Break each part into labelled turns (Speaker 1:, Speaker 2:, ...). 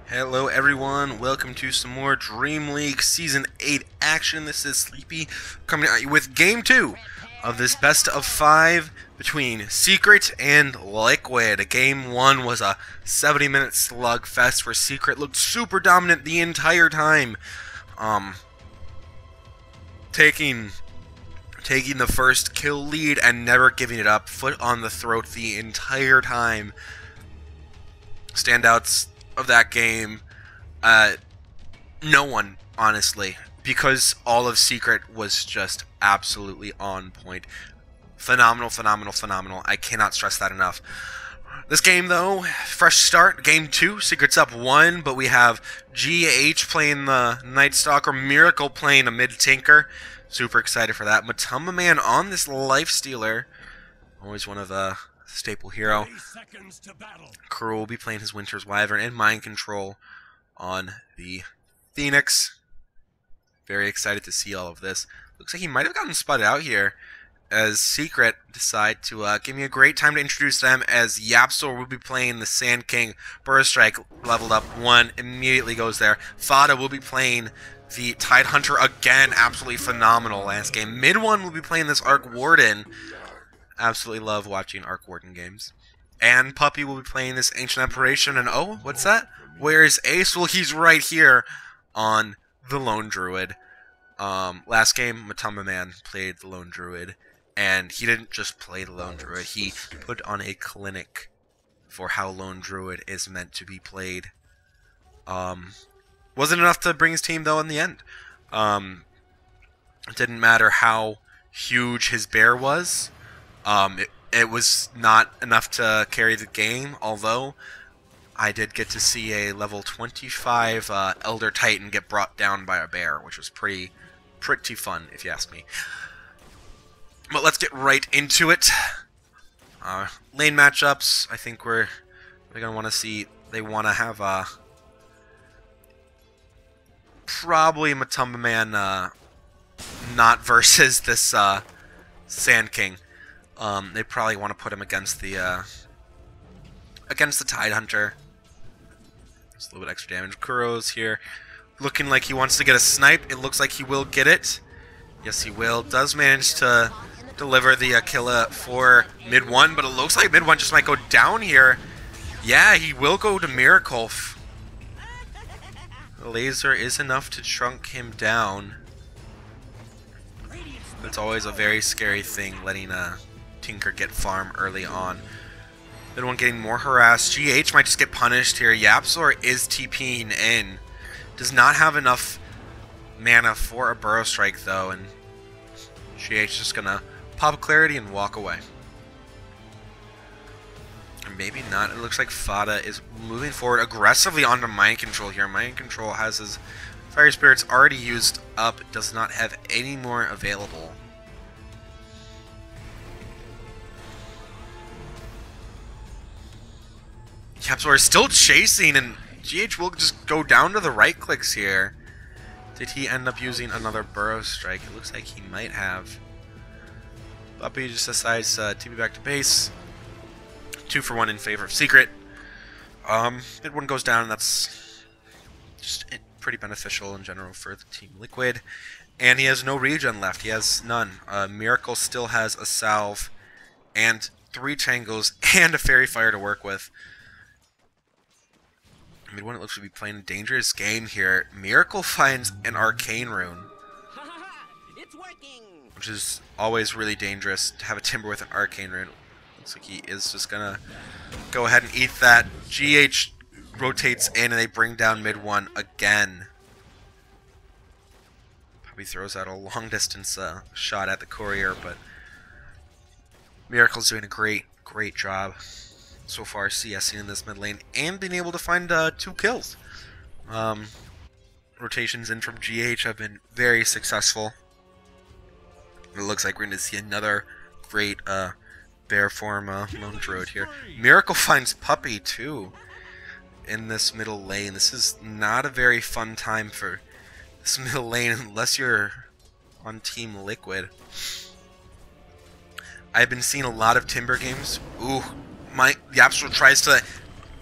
Speaker 1: Hello everyone, welcome to some more Dream League Season 8 action. This is Sleepy coming at you with Game 2 of this best of 5 between Secret and Liquid. Game 1 was a 70-minute slugfest where Secret looked super dominant the entire time. Taking the first kill lead and never giving it up, foot on the throat the entire time. Standouts of that game, no one, honestly, because all of Secret was just absolutely on point. Phenomenal, phenomenal, phenomenal. I cannot stress that enough. This game, though, fresh start, Game 2, Secret's up 1, but we have GH playing the Night Stalker, Miracle playing a mid-tinker. Super excited for that. Matumba Man on this Life Stealer, always one of the staple hero. Kuro will be playing his Winter's Wyvern and Mind Control on the Phoenix. Very excited to see all of this. Looks like he might have gotten spotted out here as Secret decide to give me a great time to introduce them, as Yapsor will be playing the Sand King. Burst Strike leveled up 1, immediately goes there. Fada will be playing the Tide Hunter again, absolutely phenomenal last game. Mid One will be playing this Arc Warden. Absolutely love watching Arc Warden games. And Puppy will be playing this Ancient Apparition. And oh, what's that? Where's Ace? Well, he's right here on the Lone Druid. Last game, Matumba Man played the Lone Druid. And he didn't just play the Lone Druid. He put on a clinic for how Lone Druid is meant to be played. Wasn't enough to bring his team, though, in the end. It didn't matter how huge his bear was. It was not enough to carry the game, although I did get to see a level 25 Elder Titan get brought down by a bear, which was pretty fun, if you ask me. But let's get right into it. Lane matchups, I think we're going to want to see. They want to have probably Matumba Man not versus this Sand King. They probably want to put him against the Tide Hunter. Just a little bit extra damage. Kuro's here, looking like he wants to get a snipe. It looks like he will get it. Yes, he will. Does manage to deliver the kill for Mid One, but it looks like Mid One just might go down here. Yeah, he will go to Miracle. The laser is enough to trunk him down. It's always a very scary thing letting a Tinker get farm early on. Mid One getting more harassed. GH might just get punished here. Yapsor is TPing in. Does not have enough mana for a Burrow Strike, though, and GH just gonna pop Clarity and walk away. Or maybe not. It looks like Fada is moving forward aggressively onto Mind Control here. Mind Control has his Fire Spirit's already used up. Does not have any more available. Yapsor is still chasing, and GH will just go down to the right clicks here. Did he end up using another Burrow Strike? It looks like he might have. Puppy just decides to TP back to base. 2 for 1 in favor of Secret. Mid One goes down, and that's just pretty beneficial in general for the Team Liquid. And he has no regen left. He has none. Miracle still has a Salve and 3 Tangos and a Fairy Fire to work with. Mid One, it looks to be playing a dangerous game here. Miracle finds an Arcane Rune, which is always really dangerous to have a Timber with an Arcane Rune. Looks like he is just gonna go ahead and eat that. GH rotates in and they bring down Mid One again. Probably throws out a long distance shot at the courier, but Miracle's doing a great job so far CSing in this mid lane and being able to find 2 kills. Rotations in from GH have been very successful. It looks like we're going to see another great bear form Lone Druid here. Miracle finds Puppy too in this middle lane. This is not a very fun time for this middle lane unless you're on Team Liquid. I've been seeing a lot of Timber games. Ooh, Yapsor tries to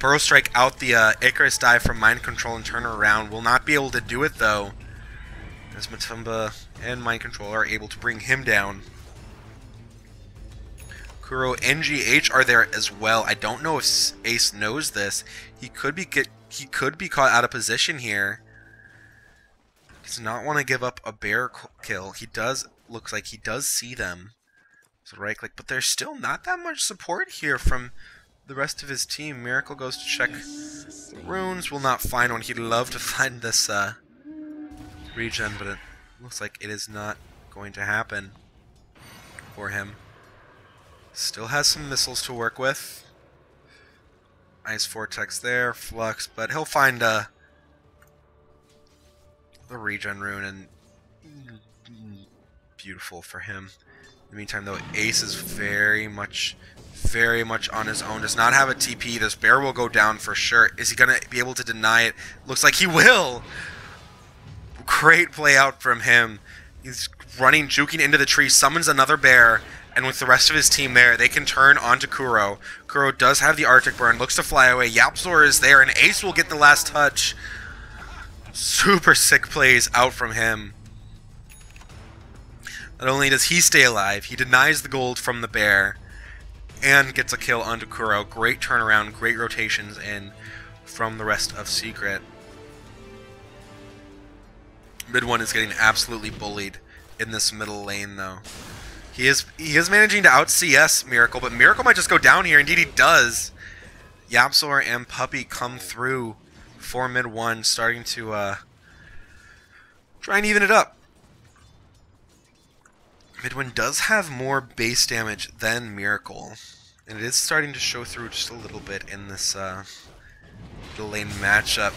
Speaker 1: Burrow Strike out the Icarus dive from Mind Control and turn around. Will not be able to do it though, as Matumba and Mind Control are able to bring him down. Kuro and GH are there as well. I don't know if Ace knows this. He could be caught out of position here. He does not want to give up a bear kill. He does, looks like he does see them. So right click, but there's still not that much support here from the rest of his team. Miracle goes to check runes. Will not find one. He'd love to find this regen, but it looks like it is not going to happen for him. Still has some missiles to work with. Ice Vortex there, Flux, but he'll find the regen rune, and beautiful for him. In the meantime, though, Ace is very much on his own. Does not have a TP. This bear will go down for sure. Is he going to be able to deny it? Looks like he will. Great play out from him. He's running, juking into the tree, summons another bear, and with the rest of his team there, they can turn onto Kuro. Kuro does have the Arctic Burn, looks to fly away. Yapzor is there, and Ace will get the last touch. Super sick plays out from him. Not only does he stay alive, he denies the gold from the bear and gets a kill onto Kuro. Great turnaround, great rotations in from the rest of Secret. Mid one is getting absolutely bullied in this middle lane though. He is managing to out CS Miracle, but Miracle might just go down here. Indeed he does. Yapzor and Puppy come through for mid one, starting to try and even it up. Midwin does have more base damage than Miracle, and it is starting to show through just a little bit in this middle lane matchup.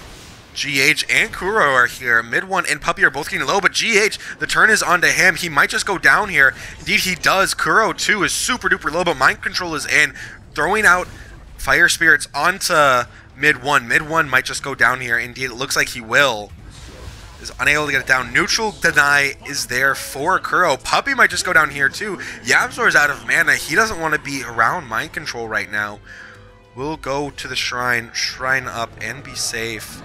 Speaker 1: GH and Kuro are here. Mid one and Puppy are both getting low, but GH, the turn is onto him. He might just go down here. Indeed he does. Kuro too is super duper low, but Mind Control is in, throwing out Fire Spirits onto mid one. Mid one might just go down here. Indeed, it looks like he will. Is unable to get it down. Neutral deny is there for Kuro. Puppy might just go down here too. Yapzor is out of mana. He doesn't want to be around Mind Control right now. We'll go to the shrine, shrine up, and be safe.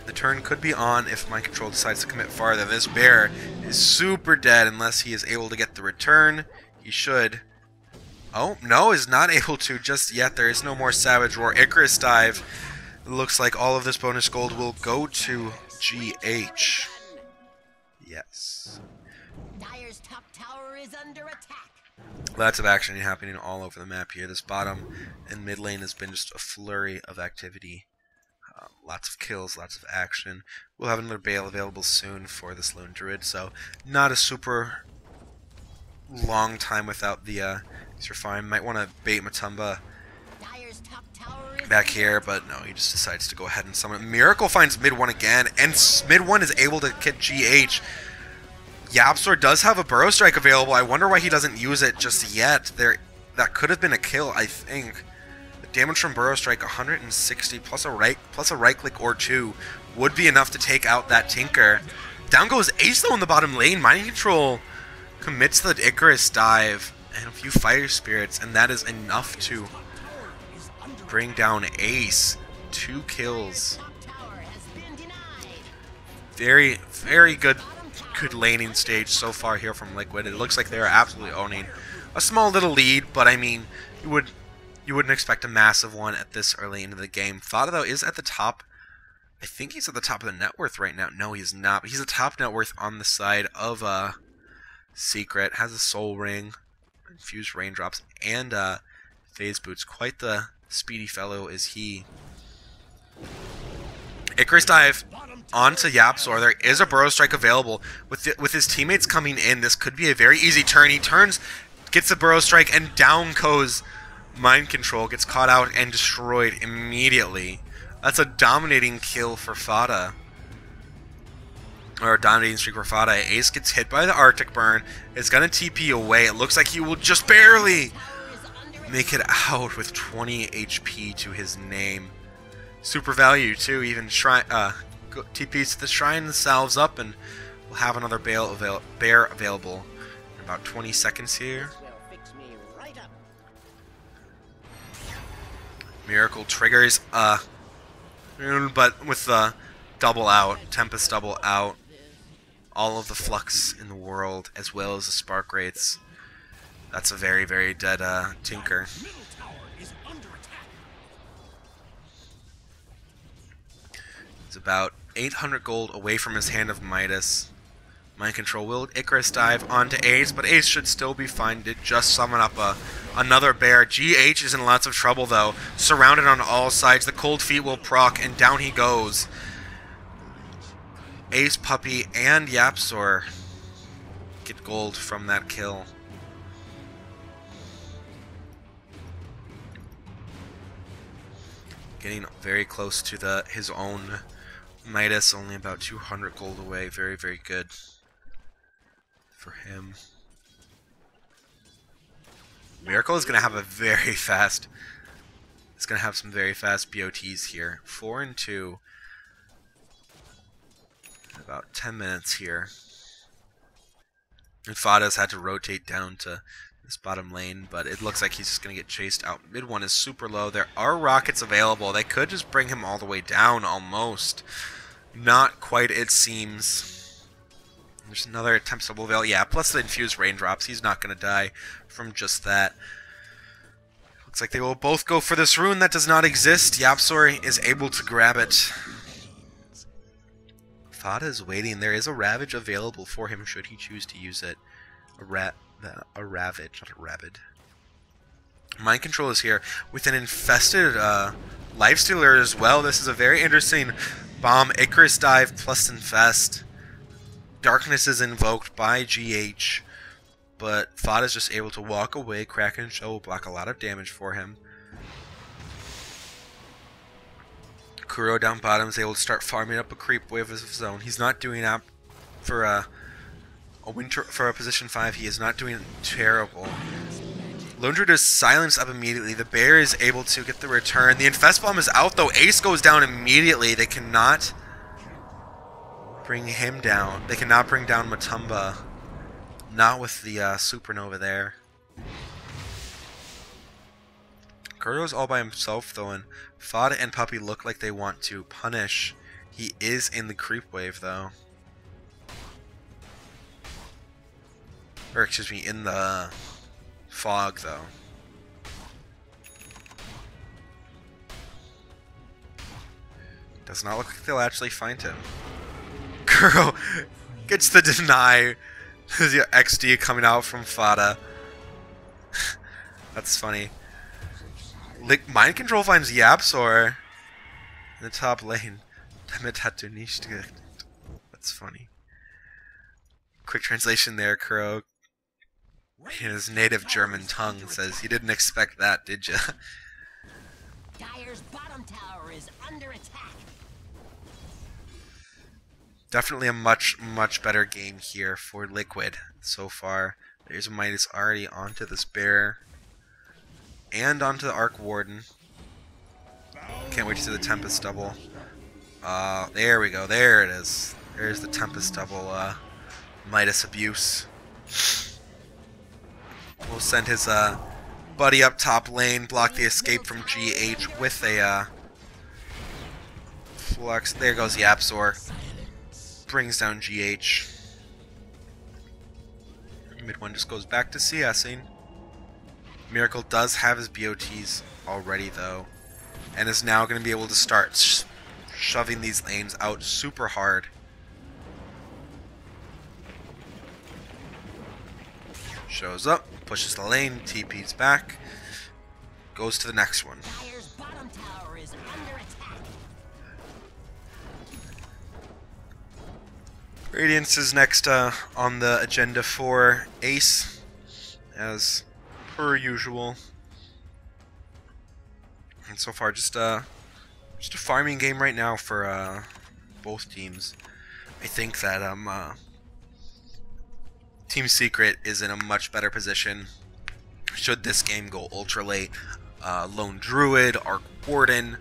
Speaker 1: The turn could be on if Mind Control decides to commit farther. This bear is super dead unless he is able to get the return. He should. Oh, no, is not able to just yet. There is no more Savage Roar. Icarus dive. It looks like all of this bonus gold will go to GH. Yes.
Speaker 2: Dire's top tower is under attack.
Speaker 1: Lots of action happening all over the map here. This bottom and mid lane has been just a flurry of activity. Lots of kills, lots of action. We'll have another Bale available soon for this Lone Druid, so not a super long time without the these are fine. Might want to bait Matumba back here, but no, he just decides to go ahead and summon. Miracle finds mid one again, and mid one is able to get GH. Yapzor does have a Burrow Strike available. I wonder why he doesn't use it just yet. That could have been a kill, I think. The damage from Burrow Strike, 160 plus a right click or two would be enough to take out that Tinker. Down goes Ace though in the bottom lane. Mind Control commits the Icarus dive and a few Fire Spirits, and that is enough to bring down Ace. 2 kills. Very, very good laning stage so far here from Liquid. It looks like they're absolutely owning a small little lead, but I mean, you wouldn't expect a massive one at this early into the game. Fada though is at the top. I think he's at the top of the net worth right now. No, he's not. But he's a top net worth on the side of Secret. Has a Soul Ring, Infused Raindrops, and Phase Boots. Quite the speedy fellow is he. Icarus dive onto Yapzor. There is a Burrow Strike available. With his teammates coming in, this could be a very easy turn. He turns, gets the Burrow Strike, and down goes Mind Control. Gets caught out and destroyed immediately. That's a dominating kill for Fada. Or a dominating streak for Fada. Ace gets hit by the Arctic Burn. It's going to TP away. It looks like he will just barely make it out with 20 HP to his name. Super value too. Even shrine, TPs to the shrine salves up, and we'll have another bear available in about 20 seconds here. Miracle triggers, but with the double out, Tempest double out, all of the flux in the world, as well as the spark rates. That's a very, very dead Tinker. He's about 800 gold away from his Hand of Midas. Mind Control will Icarus dive onto Ace, but Ace should still be fine. Did just summon up another bear. GH is in lots of trouble, though. Surrounded on all sides. The Cold Feet will proc, and down he goes. Ace, Puppy, and Yapzor get gold from that kill. Getting very close to his own Midas, only about 200 gold away. Very, very good for him. Miracle is going to have a very fast... It's going to have some very fast BOTs here. 4 and 2. About 10 minutes here. And Fada's had to rotate down to this bottom lane, but it looks like he's just going to get chased out. Mid one is super low. There are rockets available. They could just bring him all the way down, almost. Not quite, it seems. There's another attempt double veil. Yeah, plus the infused raindrops. He's not going to die from just that. Looks like they will both go for this rune that does not exist. Yapzor is able to grab it. Fada is waiting. There is a Ravage available for him should he choose to use it. A Ravage, not a Rabid. Mind Control is here with an infested Lifestealer as well. This is a very interesting bomb. Icarus dive plus infest. Darkness is invoked by GH, but Fada's just able to walk away. Kraken Shell will block a lot of damage for him. Kuro down bottom is able to start farming up a creep wave of his own. He's not doing that for a position 5. He is not doing terrible. Lone Druid is silenced up immediately. The bear is able to get the return. The infest bomb is out though. Ace goes down immediately. They cannot bring him down. They cannot bring down Matumba. Not with the supernova there. Kuro's all by himself though, and Fada and Puppy look like they want to punish. He is in the creep wave though. Or excuse me, in the fog though. Does not look like they'll actually find him. Kuro gets the deny. The XD coming out from Fada. That's funny. Mind Control finds Yapzor in the top lane. Damit hat du nicht gerechnet. That's funny. Quick translation there, Kuro. In his native German tongue says, "You didn't expect that, did you?"
Speaker 2: Dire's bottom tower is under attack.
Speaker 1: Definitely a much, much better game here for Liquid so far. There's a Midas already onto this bear. And onto the Arc Warden. Can't wait to see the Tempest double. There we go. There it is. There's the Tempest double Midas abuse. We'll send his buddy up top lane, block the escape from GH with a flux. There goes Yapzor. Brings down GH. Mid one just goes back to CSing. Miracle does have his BOTs already though, and is now going to be able to start shoving these lanes out super hard. Shows up, pushes the lane, TP's back, goes to the next one.
Speaker 2: Dire's bottom tower is under attack.
Speaker 1: Radiance is next on the agenda for Ace, as per usual. And so far, just a farming game right now for both teams. I think that Team Secret is in a much better position should this game go ultra late. Lone Druid, Arc Warden,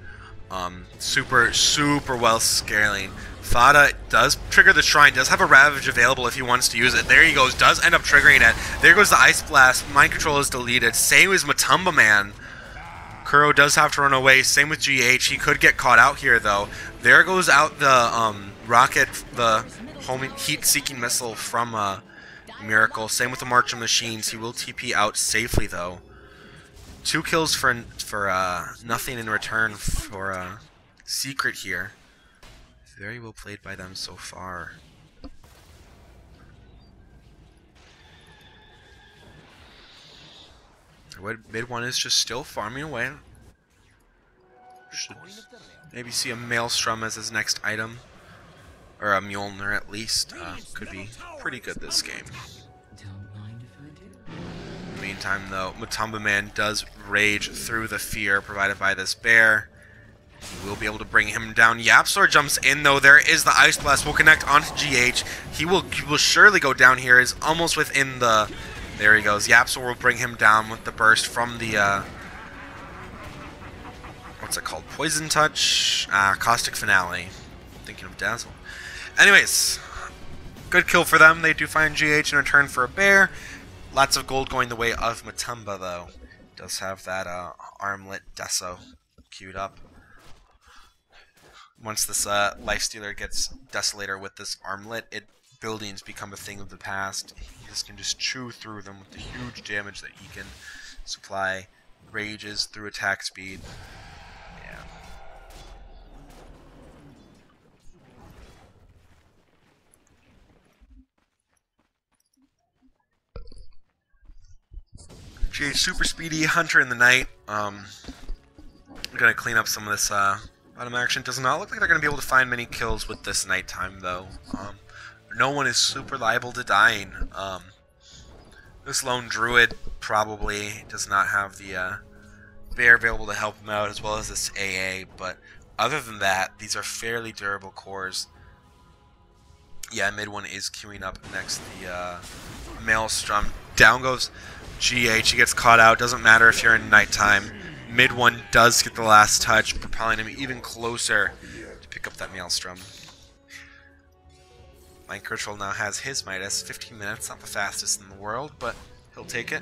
Speaker 1: super well scaling. Fada does trigger the Shrine, does have a Ravage available if he wants to use it. There he goes, does end up triggering it. There goes the Ice Blast. Mind Control is deleted. Same as Matumba Man. Kuro does have to run away. Same with GH. He could get caught out here, though. There goes out the rocket, the heat-seeking missile from Miracle. Same with the Marcher Machines. He will TP out safely, though. 2 kills for nothing in return for Secret here. Very well played by them so far. Mid one is just still farming away. Should maybe see a Maelstrom as his next item. Or a Mjolnir at least. Could be pretty good this game. In the meantime though, Matamba Man does rage through the fear provided by this bear. He will be able to bring him down. Yapsor jumps in though. There is the Ice Blast. Will connect onto GH. He will surely go down here. Is almost within the... There he goes. Yapsor will bring him down with the burst from the... what's it called? Poison Touch? Caustic Finale. Thinking of Dazzle. Anyways, good kill for them. They do find GH in return for a bear. Lots of gold going the way of Matamba though. Does have that armlet Deso queued up. Once this Lifestealer gets Desolator with this armlet, buildings become a thing of the past. He can just chew through them with the huge damage that he can supply. Rages through attack speed. Yeah. GH super speedy Hunter in the night. I'm gonna clean up some of this bottom action. Does not look like they're gonna be able to find many kills with this nighttime though. No one is super liable to dying. This lone druid probably does not have the bear available to help him out, as well as this AA, but other than that, these are fairly durable cores. Yeah, mid one is queuing up next the Maelstrom. Down goes GH, he gets caught out. Doesn't matter if you're in nighttime. Mid one does get the last touch, propelling him even closer to pick up that Maelstrom. Mind Control now has his Midas. 15 minutes, not the fastest in the world, but he'll take it.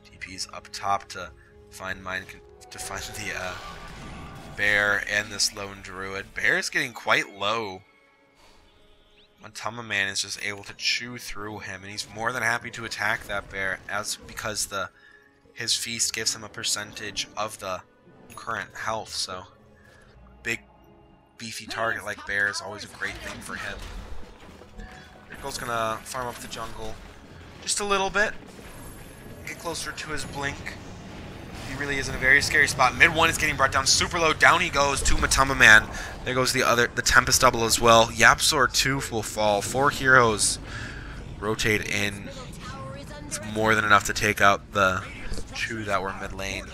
Speaker 1: TP's up top to find the bear and this lone druid. Bear is getting quite low. Matamba Man is just able to chew through him, and he's more than happy to attack that bear, because his feast gives him a percentage of the current health. So big beefy target like bear is always a great thing for him. Miracle's gonna farm up the jungle just a little bit, get closer to his blink. He really is in a very scary spot. Mid one is getting brought down super low. Down he goes to Matamba Man. There goes the Tempest double as well. Yapsor 2 will fall. 4 heroes rotate in. It's more than enough to take out the 2 that were mid lane.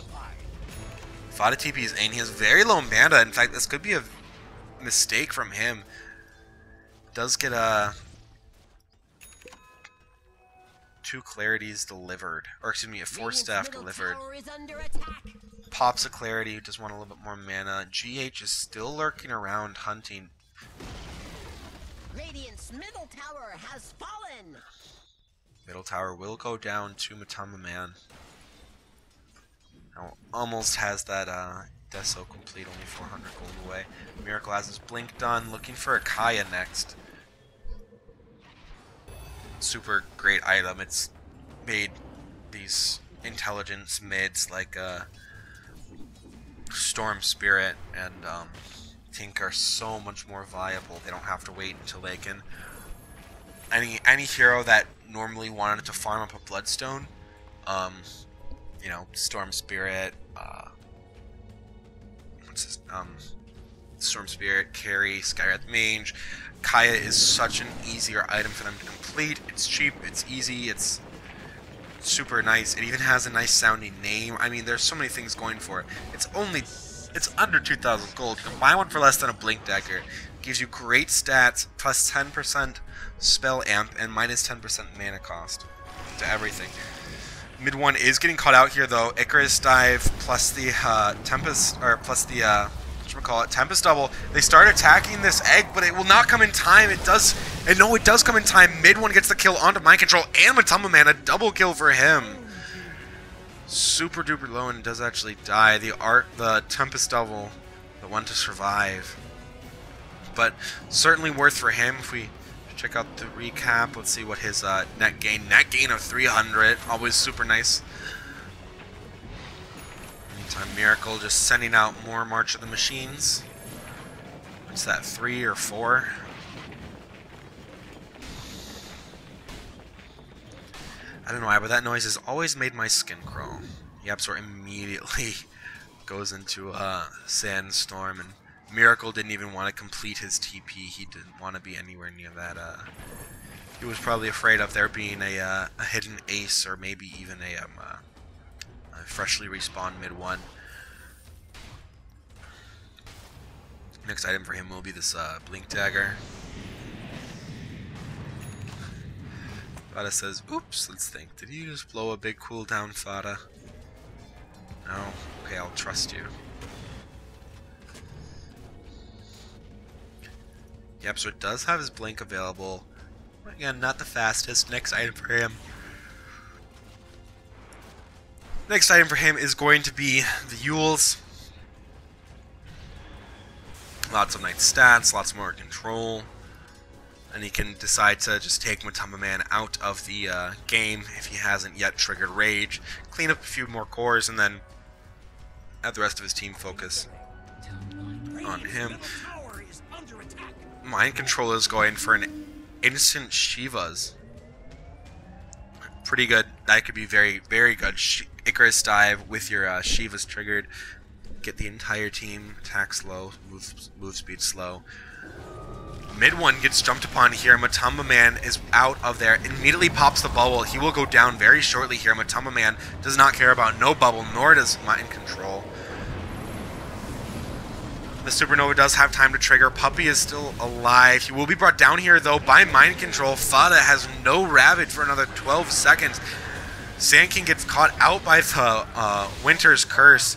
Speaker 1: Fada TP's in. He has very low mana. In fact, this could be a mistake from him. Does get 2 clarities delivered, or excuse me, a 4 staff delivered. Pops a clarity, just want a little bit more mana. GH is still lurking around hunting.
Speaker 2: Radiant's middle tower has fallen.
Speaker 1: Middle tower will go down to Matamba Man. Now almost has that Deso complete, only 400 gold away. Miracle has his blink done, looking for a Kaya next. Super great item. It's made these intelligence mids like Storm Spirit and Tink are so much more viable. They don't have to wait until they can. Any hero that normally wanted to farm up a Bloodstone, you know, Storm Spirit, Storm Spirit, Carry, Skywrath Mage. Kaya is such an easier item for them to complete. It's cheap, it's easy, it's super nice. It even has a nice sounding name. I mean, there's so many things going for it. It's under 2,000 gold. You can buy one for less than a Blink Dagger. Gives you great stats, plus 10% spell amp, and minus 10% mana cost to everything. Mid one is getting caught out here though. Icarus dive plus the Tempest, or plus the Tempest double. They start attacking this egg, but it will not come in time. It does, and no, it does come in time. Mid one gets the kill onto Mind Control and Matamba Man, a double kill for him. super duper low and does actually die. The Tempest Devil, the one to survive. But certainly worth for him. If we check out the recap, let's see what his net gain of 300. Always super nice. Meantime, Miracle just sending out more March of the Machines. What's that, 3 or 4? I don't know why, but that noise has always made my skin crawl. Yapzor immediately goes into a sandstorm, and Miracle didn't even want to complete his TP. He didn't want to be anywhere near that. He was probably afraid of there being a hidden ace, or maybe even a freshly respawned mid-1. Next item for him will be this Blink Dagger. Fada says, oops, let's think. Did you just blow a big cooldown, Fada? No? Okay, I'll trust you. Yep, so it does have his blink available. Again, not the fastest. Next item for him. Next item for him is going to be the Yules. Lots of nice stats, lots more control. And he can decide to just take Matamba Man out of the game if he hasn't yet triggered Rage, clean up a few more cores, and then have the rest of his team focus on him. Mind Control is going for an instant Shivas. Pretty good. That could be very, very good. Icarus Dive with your Shivas triggered. Get the entire team attack slow, move speed slow. Mid-1 gets jumped upon here. Matamba Man is out of there. Immediately pops the bubble. He will go down very shortly here. Matamba Man does not care about no bubble, nor does Mind Control. The Supernova does have time to trigger. Puppy is still alive. He will be brought down here, though, by Mind Control. Fada has no Ravage for another 12 seconds. Sand King gets caught out by the Winter's Curse.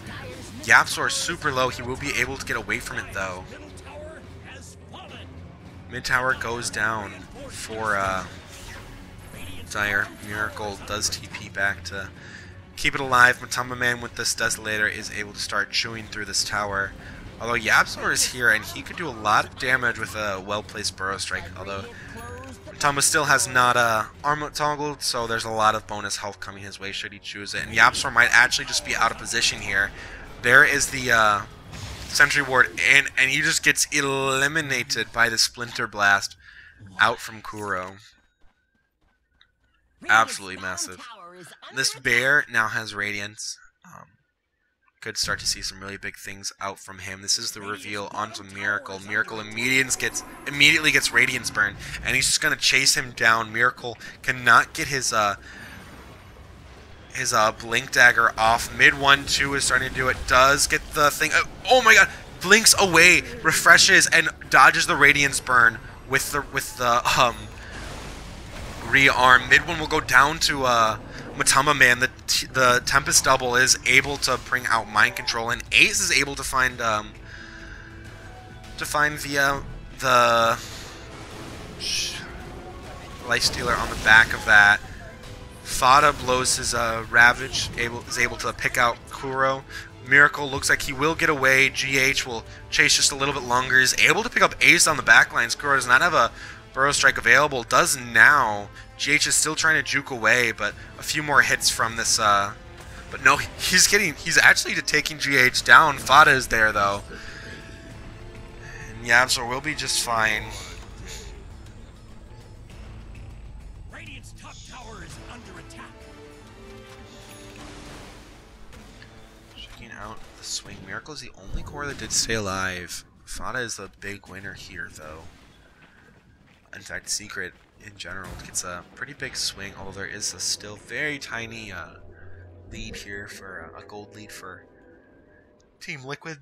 Speaker 1: Yapzor super low. He will be able to get away from it, though. Mid tower goes down for Dire. Miracle does TP back to keep it alive. Matamba Man with this Desolator is able to start chewing through this tower. Although Yapzor is here and he could do a lot of damage with a well-placed Burrow Strike. Although Matamba still has not armor toggled, so there's a lot of bonus health coming his way should he choose it. And Yapzor might actually just be out of position here. There is the Sentry Ward, and he just gets eliminated by the Splinter Blast out from Kuro. Absolutely massive. This bear now has Radiance. Could start to see some really big things out from him. This is the reveal onto Miracle. Miracle immediately gets Radiance Burn, and he's just going to chase him down. Miracle cannot get his Blink Dagger off. Mid-1-2 is starting to do it. Does get the thing. Oh my god! Blinks away, refreshes, and dodges the Radiance Burn with the rearm. Mid-1 will go down to Matamba Man. The Tempest Double is able to bring out Mind Control, and Ace is able to find the Lifestealer on the back of that. Fada blows his Ravage, is able to pick out Kuro. Miracle looks like he will get away. GH will chase just a little bit longer. He's able to pick up Ace on the back lines. Kuro does not have a Burrow Strike available. Does now. GH is still trying to juke away, but a few more hits from this. But no, he's actually taking GH down. Fada is there though. And Yapzor will be just fine. Out the swing. Miracle is the only core that did stay alive. Fada is the big winner here, though. In fact, Secret in general gets a pretty big swing, although there is a still very tiny lead here for a gold lead for Team Liquid.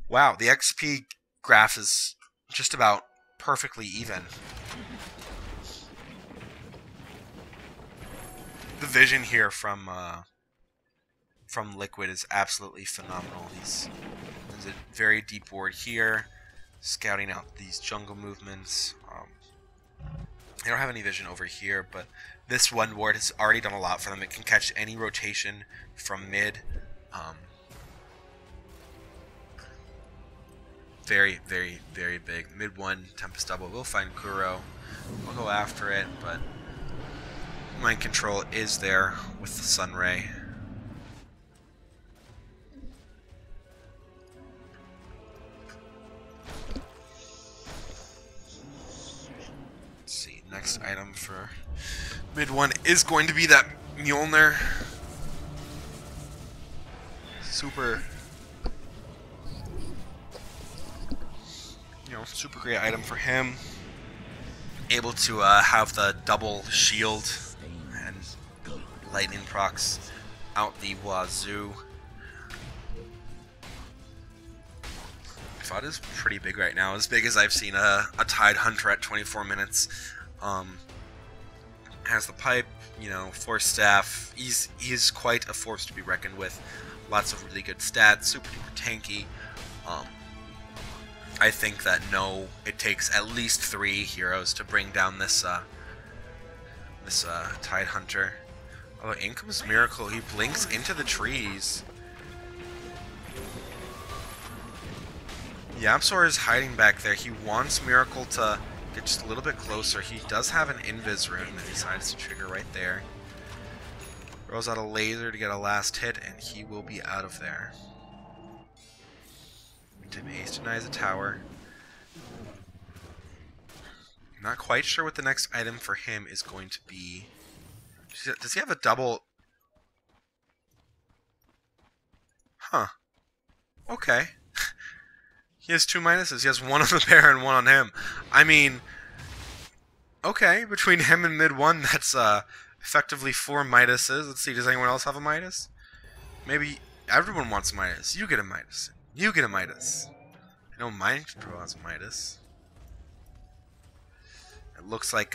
Speaker 1: Wow, the XP graph is just about perfectly even. The vision here from Liquid is absolutely phenomenal. There's a very deep ward here, scouting out these jungle movements. They don't have any vision over here, but this one ward has already done a lot for them. It can catch any rotation from mid. Very, very, very big. Mid 1, Tempest double. We'll find Kuro. We'll go after it, but mind control is there with the Sunray. Let's see. Next item for mid 1 is going to be that Mjolnir. Super super great item for him. Able to have the double shield and lightning procs out the wazoo. FUD is pretty big right now, as big as I've seen a Tide Hunter at 24 minutes. Has the pipe, Force Staff. He's quite a force to be reckoned with. Lots of really good stats, super duper tanky. I think that it takes at least 3 heroes to bring down this Tide Hunter. Oh, in comes Miracle. He blinks into the trees. YapzOr is hiding back there. He wants Miracle to get just a little bit closer. He does have an Invis rune that he decides to trigger right there. Throws out a laser to get a last hit, and he will be out of there. Ace denies a tower. Not quite sure what the next item for him is going to be. Does he have a double? Huh. Okay. He has 2 minuses. He has 1 on the bear and 1 on him. I mean, okay, between him and mid 1, that's effectively 4 minuses. Let's see, does anyone else have a Midas? Maybe everyone wants a Midas. You get a Midas. You get a Midas. I know Mind Control has a Midas. It looks like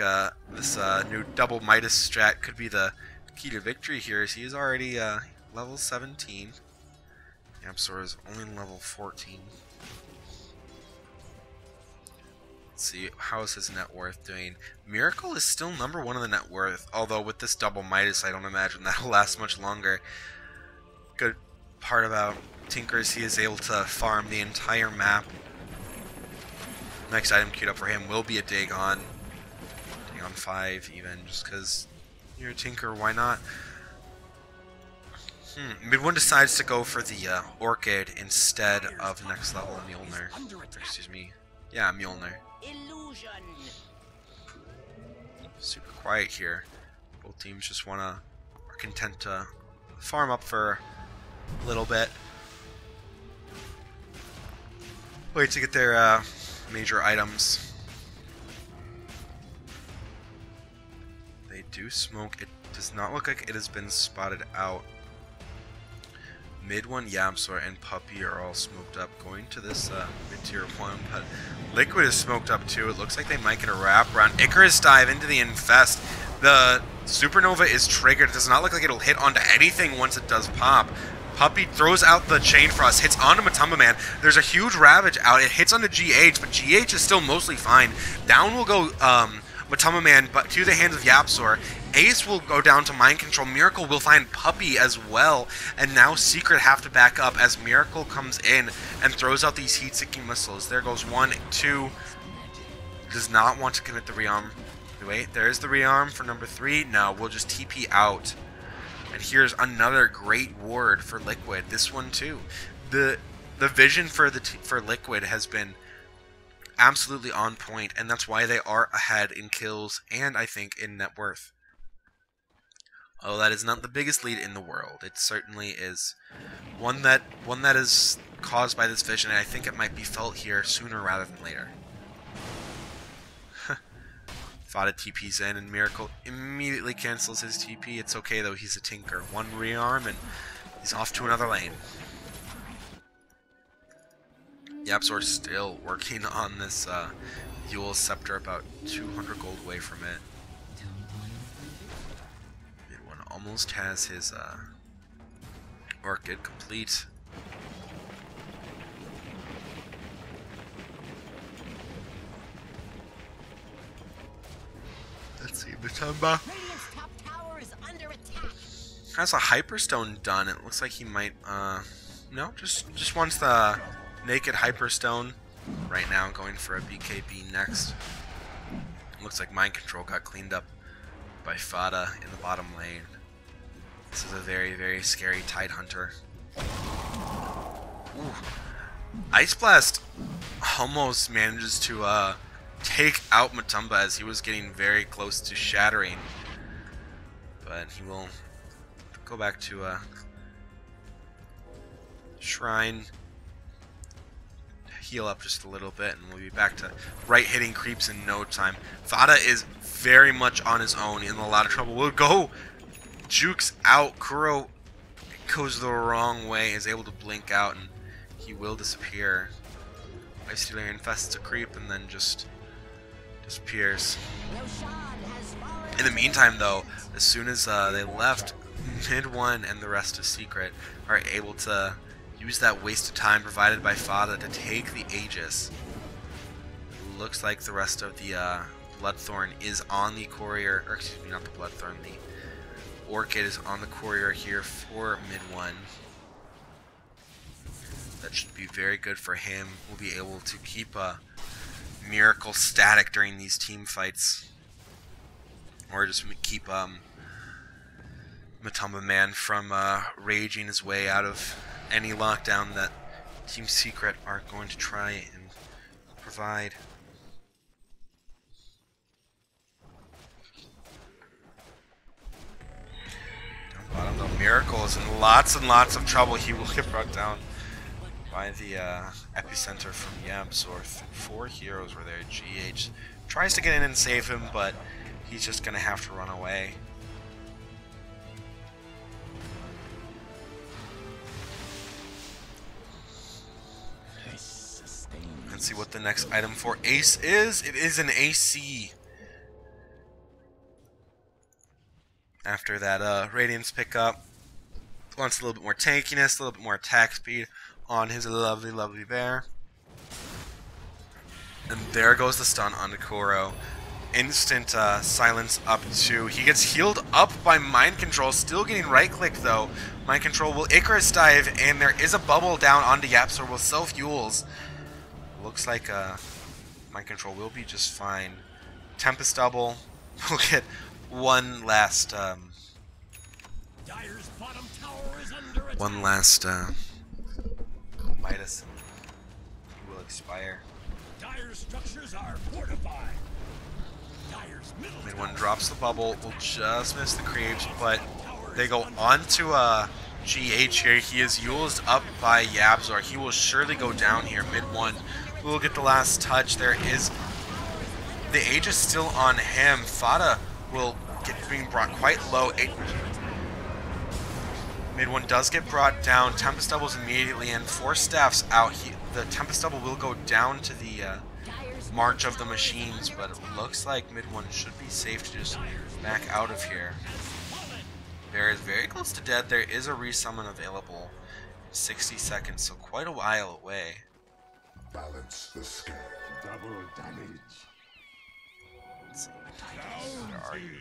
Speaker 1: this new double Midas strat could be the key to victory here, as he is already level 17. YapzOr is only level 14. Let's see, how is his net worth doing? Miracle is still number 1 in the net worth, although with this double Midas, I don't imagine that'll last much longer. Good part about Tinker is he is able to farm the entire map. Next item queued up for him will be a Dagon. Dagon 5 even, just because you're a Tinker, why not? Mid 1 decides to go for the Orchid instead of next level Mjolnir. Excuse me. Yeah, Mjolnir.
Speaker 2: Illusion.
Speaker 1: Super quiet here. Both teams just are content to farm up for a little bit. Wait to get their major items. They do smoke. It does not look like it has been spotted out. Mid 1, YapzOr and Puppy are all smoked up. Going to this mid tier 1, but Liquid is smoked up too. It looks like they might get a wrap around. Icarus dive into the Infest. The Supernova is triggered. It does not look like it'll hit onto anything once it does pop. Puppy throws out the Chain Frost, hits onto Matamba Man. There's a huge Ravage out. It hits onto GH, but GH is still mostly fine. Down will go Matamba Man, but to the hands of YapzOr. Ace will go down to Mind Control. Miracle will find Puppy as well. And now Secret have to back up as Miracle comes in and throws out these heat-seeking missiles. There goes 1, 2. Does not want to commit the rearm. Wait, there's the rearm for number 3. No, we'll just TP out. And here's another great ward for Liquid. This one too. The vision for Liquid has been absolutely on point, and that's why they are ahead in kills and I think in net worth. Oh, that is not the biggest lead in the world. It certainly is one that is caused by this vision, and I think it might be felt here sooner rather than later. Fada TP's in, and Miracle immediately cancels his TP. It's okay though, he's a Tinker. 1 rearm, and he's off to another lane. YapzOr still working on this Yule Scepter, about 200 gold away from it. Mid 1 almost has his Orchid complete. Matumba
Speaker 2: Radiant's top tower is under attack.
Speaker 1: has a Hyperstone done. It looks like he might, no, just wants the naked Hyperstone right now, going for a BKB next. Looks like Mind Control got cleaned up by Fada in the bottom lane. This is a very, very scary Tidehunter. Ooh. Ice Blast almost manages to take out Matumba as he was getting very close to shattering. But he will go back to Shrine, heal up just a little bit, and we'll be back to right-hitting creeps in no time. Fada is very much on his own, in a lot of trouble. We'll go! Jukes out. Kuro goes the wrong way, is able to blink out, and he will disappear. Ice Stealer infests a creep and then just disappears. In the meantime, though, as soon as they left, Mid 1 and the rest of Secret are able to use that waste of time provided by Fada to take the Aegis. Looks like the rest of the Bloodthorn is on the Courier, or excuse me, not the Bloodthorn, the Orchid is on the Courier here for Mid 1. That should be very good for him. We'll be able to keep Miracle static during these team fights. Or just keep Matumba Man from raging his way out of any lockdown that Team Secret are going to try and provide. Down bottom though, Miracle is in lots and lots of trouble. He will get brought down by the epicenter from Yabzor. 4 heroes were there. GH tries to get in and save him, but he's just going to have to run away. Let's see what the next item for Ace is. It is an AC. After that Radiance pickup, wants a little bit more tankiness, a little bit more attack speed on his lovely, lovely bear. And there goes the stun on Kuro. Instant silence up 2. He gets healed up by Mind Control, still getting right-clicked though. Mind Control will Icarus dive, and there is a bubble down onto Yapzor with self-fuels. Looks like Mind Control will be just fine. Tempest double. We'll get one last Midas. He will expire.
Speaker 3: Dire structures are fortified. Dire's middle
Speaker 1: Mid 1 drops the bubble. Will just miss the creeps, but they go on to GH here. He is used up by Yabzor. He will surely go down here. Mid 1 will get the last touch. There is the Aegis still on him. Fada will get being brought quite low. Mid 1 does get brought down. Tempest doubles immediately, and 4 staffs out. The Tempest double will go down to the March of the Machines, but it looks like Mid 1 should be safe to just back out of here. Bear is very close to dead. There is a resummon available in 60 seconds, so quite a while away.
Speaker 4: Balance the scale. Double damage.
Speaker 1: Let's see. Where are you?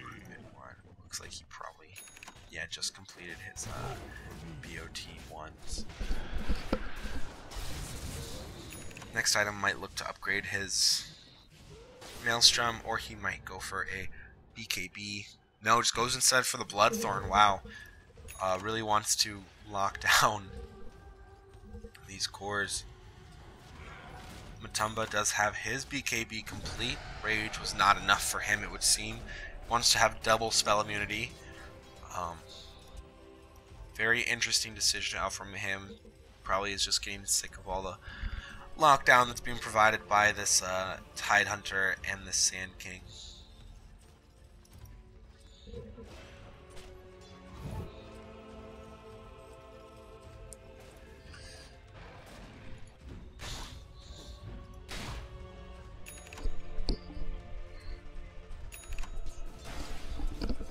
Speaker 1: Looks like he probably, yeah, just completed his BOT ones. Next item might look to upgrade his Maelstrom, or he might go for a BKB. No, just goes instead for the Bloodthorn. Wow. Really wants to lock down these cores. Matumba does have his BKB complete. Rage was not enough for him, it would seem. Wants to have double spell immunity. Very interesting decision out from him. Probably is just getting sick of all the lockdown that's being provided by this Tidehunter and this Sand King.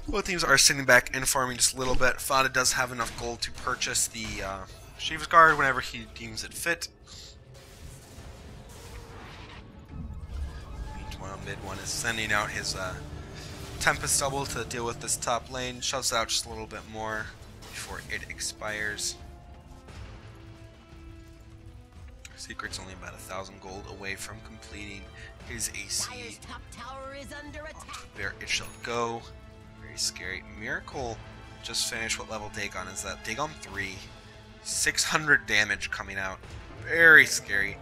Speaker 1: Both teams are sitting back and farming just a little bit. Fada does have enough gold to purchase the Shiva's Guard whenever he deems it fit. Meanwhile, Mid 1 is sending out his Tempest double to deal with this top lane. Shoves out just a little bit more before it expires. Secret's only about 1,000 gold away from completing his AC.
Speaker 2: Dire's top tower is under attack.
Speaker 1: There it shall go. Very scary. Miracle just finished. What level Dagon is that? Dagon 3. 600 damage coming out. Very scary.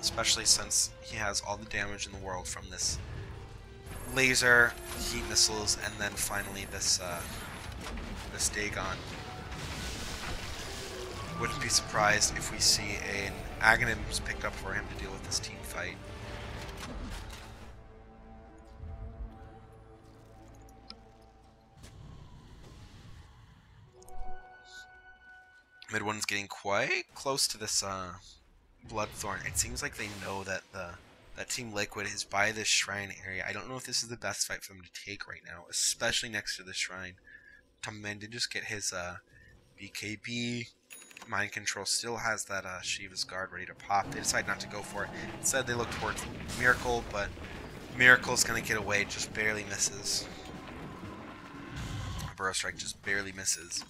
Speaker 1: Especially since he has all the damage in the world from this laser, heat missiles, and then finally this this Dagon. Wouldn't be surprised if we see an Aghanims picked up for him to deal with this team fight. Mid one's getting quite close to this Bloodthorn. It seems like they know that that Team Liquid is by this shrine area. I don't know if this is the best fight for them to take right now, especially next to the shrine. Tomman did just get his BKB. Mind Control still has that Shiva's Guard ready to pop. They decide not to go for it. Instead, they look towards Miracle, but Miracle's going to get away. Just barely misses. Burrow Strike just barely misses.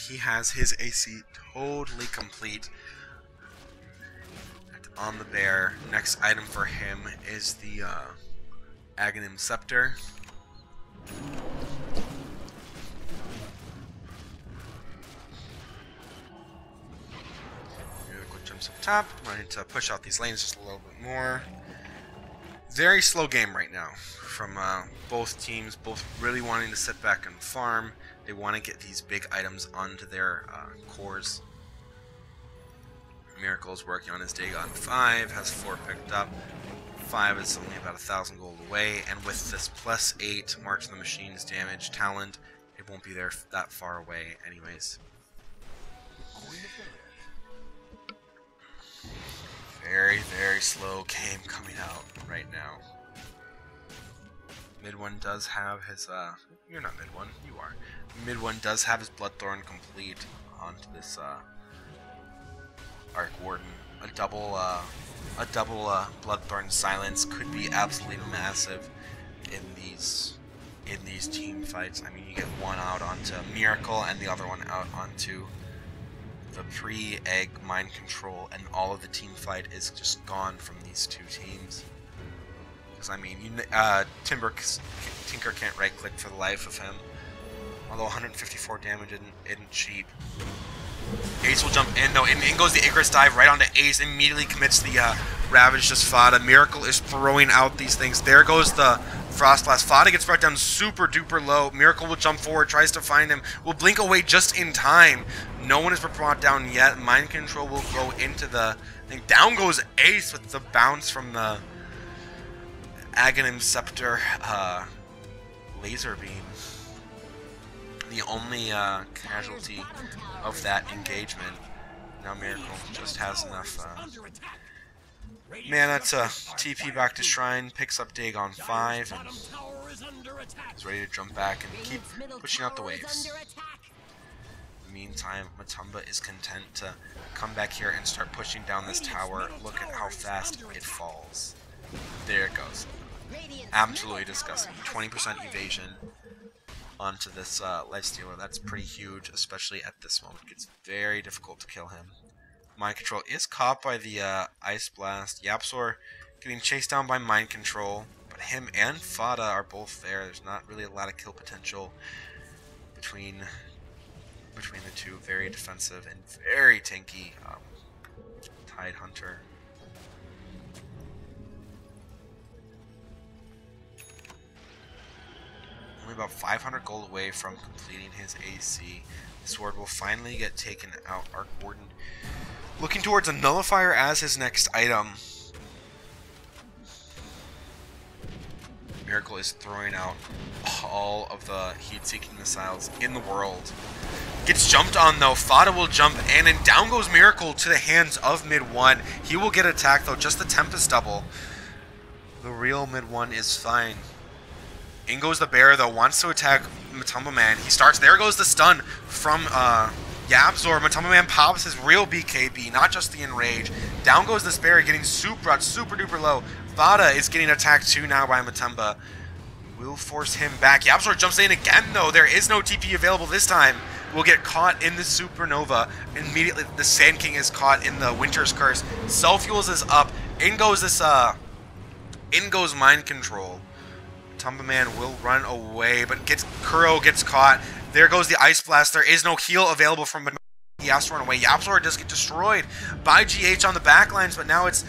Speaker 1: He has his AC totally complete. And on the bear, next item for him is the Aghanim Scepter. Quick jumps up top. Wanting to push out these lanes just a little bit more. Very slow game right now from both teams, both really wanting to sit back and farm. They want to get these big items onto their cores. Miracle's working on his Dagon 5, has 4 picked up. 5 is only about 1,000 gold away, and with this +8 March of the Machines damage talent, it won't be there that far away anyways. Very, very slow game coming out right now. Mid one does have his, you're not mid one, you are. Mid one does have his Bloodthorn complete onto this, Arc Warden. A double Bloodthorn Silence could be absolutely massive in these team fights. I mean, you get one out onto Miracle and the other one out onto the pre-egg Mind Control, and all of the team fight is just gone from these two teams. Because I mean, Tinker can't right-click for the life of him. Although 154 damage isn't cheap. Ace will jump in, though, and in goes the Icarus Dive right onto Ace. Immediately commits the Ravage to Sfada. Miracle is throwing out these things. There goes the Frost Blast. Sfada gets brought down super duper low. Miracle will jump forward, tries to find him. Will blink away just in time. No one is brought down yet. Mind Control will go into the thing. Down goes Ace with the bounce from the Aghanim Scepter laser beam. The only casualty of that engagement. Now Miracle just has enough mana to TP back to Shrine, picks up Dagon 5, and is ready to jump back and keep pushing out the waves. In the meantime, Matumba is content to come back here and start pushing down this tower. Look at how fast it falls. There it goes. Absolutely disgusting. 20% evasion onto this Lifestealer. That's pretty huge, especially at this moment. It's very difficult to kill him. Mind Control is caught by the Ice Blast. Yapzor getting chased down by Mind Control, but him and Fada are both there. There's not really a lot of kill potential between the two. Very defensive and very tanky Tide Hunter. Only about 500 gold away from completing his AC. The sword will finally get taken out. Arc Warden looking towards a Nullifier as his next item. Miracle is throwing out all of the heat-seeking missiles in the world. Gets jumped on though. Fada will jump in, and down goes Miracle to the hands of mid one. He will get attacked though. Just the Tempest double. The real mid one is fine. In goes the bear, though, wants to attack Matumba Man. He starts, there goes the stun from Yabzor. Matumba Man pops his real BKB, not just the enrage. Down goes this bear, getting super duper low. Vada is getting attacked too now by Matumba. Will force him back. Yabzor jumps in again, though. There is no TP available this time. Will get caught in the Supernova. Immediately, the Sand King is caught in the Winter's Curse. Self-fuels is up. In goes this, in goes Mind Control. Matumba Man will run away, but Kuro gets caught. There goes the Ice Blast. There is no heal available from him. He has to run away. Yabzor does get destroyed by GH on the backlines, but now it's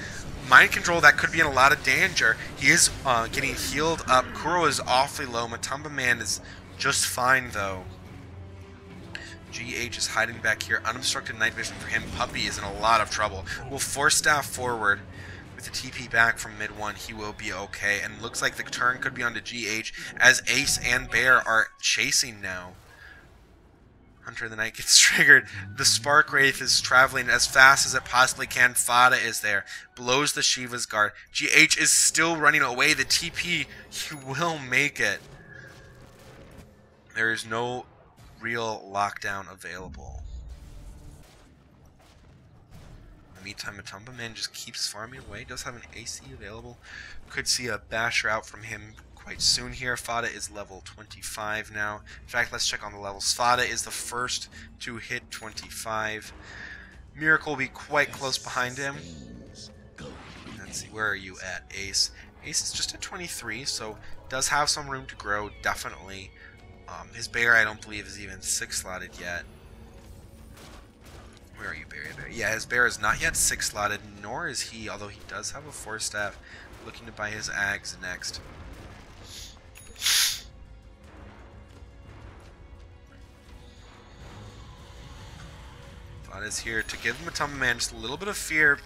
Speaker 1: Mind Control that could be in a lot of danger. He is getting healed up. Kuro is awfully low. Matumba Man is just fine, though. GH is hiding back here. Unobstructed night vision for him. Puppy is in a lot of trouble. Will force staff forward. With the TP back from mid 1, he will be okay. And looks like the turn could be onto GH as Ace and Bear are chasing now. Hunter of the Night gets triggered. The Spark Wraith is traveling as fast as it possibly can. Fada is there. Blows the Shiva's guard. GH is still running away. The TP, he will make it. There is no real lockdown available. In the meantime, Matumba Man just keeps farming away. Does have an AC available. Could see a basher out from him quite soon here. Fada is level 25 now. In fact, let's check on the levels. Fada is the first to hit 25. Miracle will be quite close behind him. Let's see, where are you at, Ace? Ace is just at 23, so does have some room to grow, definitely. His bear, I don't believe, is even 6-slotted yet. Where are you, Barry? Yeah, his bear is not yet 6-slotted, nor is he, although he does have a 4-staff. Looking to buy his Ags next. Vlad is here to give Matumba Man just a little bit of fear.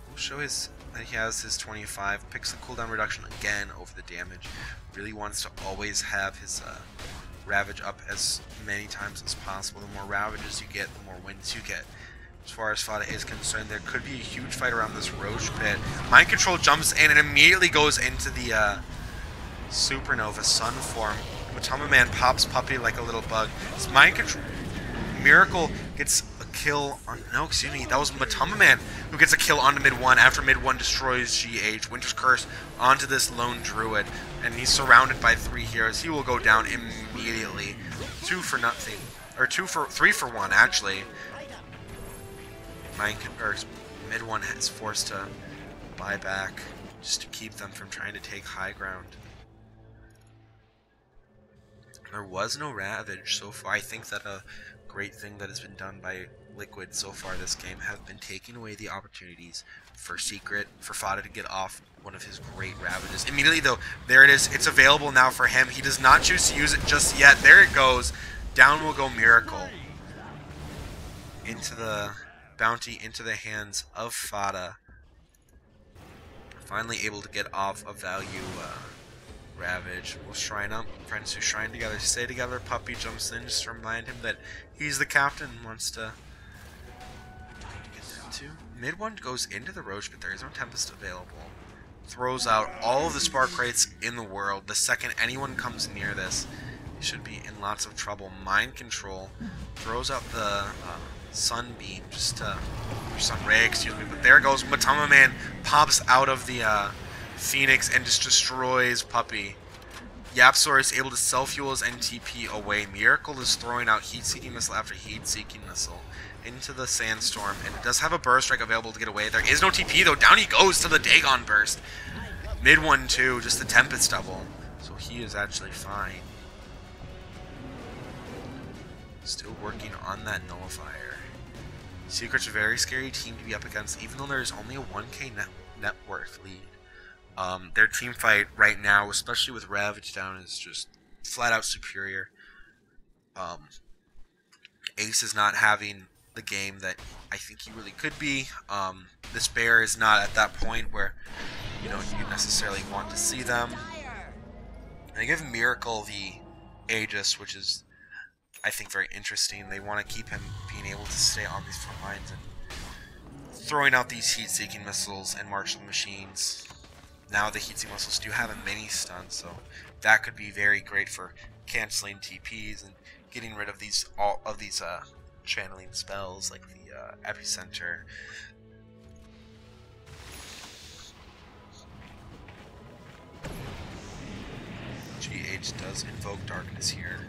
Speaker 1: We'll show that he has his 25. Picks the cooldown reduction again over the damage. Really wants to always have his Ravage up as many times as possible. The more Ravages you get, the more wins you get. As far as Fada is concerned, there could be a huge fight around this Roche pit. Mind Control jumps in and immediately goes into the Supernova Sun form. Matumba Man pops Puppy like a little bug. It's Mind Control. Miracle gets a kill on... No, excuse me. That was Matumba Man who gets a kill onto mid 1 after mid 1 destroys GH. Winter's Curse onto this lone Druid. And he's surrounded by 3 heroes. He will go down immediately. 2 for nothing. Or 3 for 1, actually. Mid 1 is forced to buy back just to keep them from trying to take high ground. There was no Ravage so far. I think that a great thing that has been done by Liquid so far this game have been taking away the opportunities for Secret, for Fada to get off one of his great Ravages. Immediately though, there it is. It's available now for him. He does not choose to use it just yet. There it goes. Down will go Miracle. Into the bounty, into the hands of Fada. Finally able to get off a value Ravage. We'll shrine up. Friends who shrine together stay together. Puppy jumps in just to remind him that he's the captain and wants to get them to. Mid 1 goes into the Roche, but there is no Tempest available. Throws out all of the Spark Rates in the world. The second anyone comes near this, he should be in lots of trouble. Mind Control throws out the Sunbeam just to... or Sun Ray, excuse me. But there goes Matumba Man, pops out of the Phoenix and just destroys Puppy. Yapzor is able to self-fuel his NTP away. Miracle is throwing out Heat-Seeking Missile after Heat-Seeking Missile into the Sandstorm, and it does have a Burst Strike available to get away. There is no TP though. Down he goes to the Dagon Burst. Mid 1 too, just the Tempest double. So he is actually fine. Still working on that Nullifier. Secret's a very scary team to be up against, even though there's only a 1k net worth lead. Their team fight right now, especially with Ravage down, is just flat out superior. Ace is not having the game that I think he really could be. This bear is not at that point where, you know, you necessarily want to see them. And they give Miracle the Aegis, which is, I think, very interesting. They want to keep him being able to stay on these front lines and throwing out these heat-seeking missiles and martial machines. Now the heat sink muscles do have a mini stun, so that could be very great for canceling TPs and getting rid of these channeling spells like the epicenter. GH does invoke darkness here.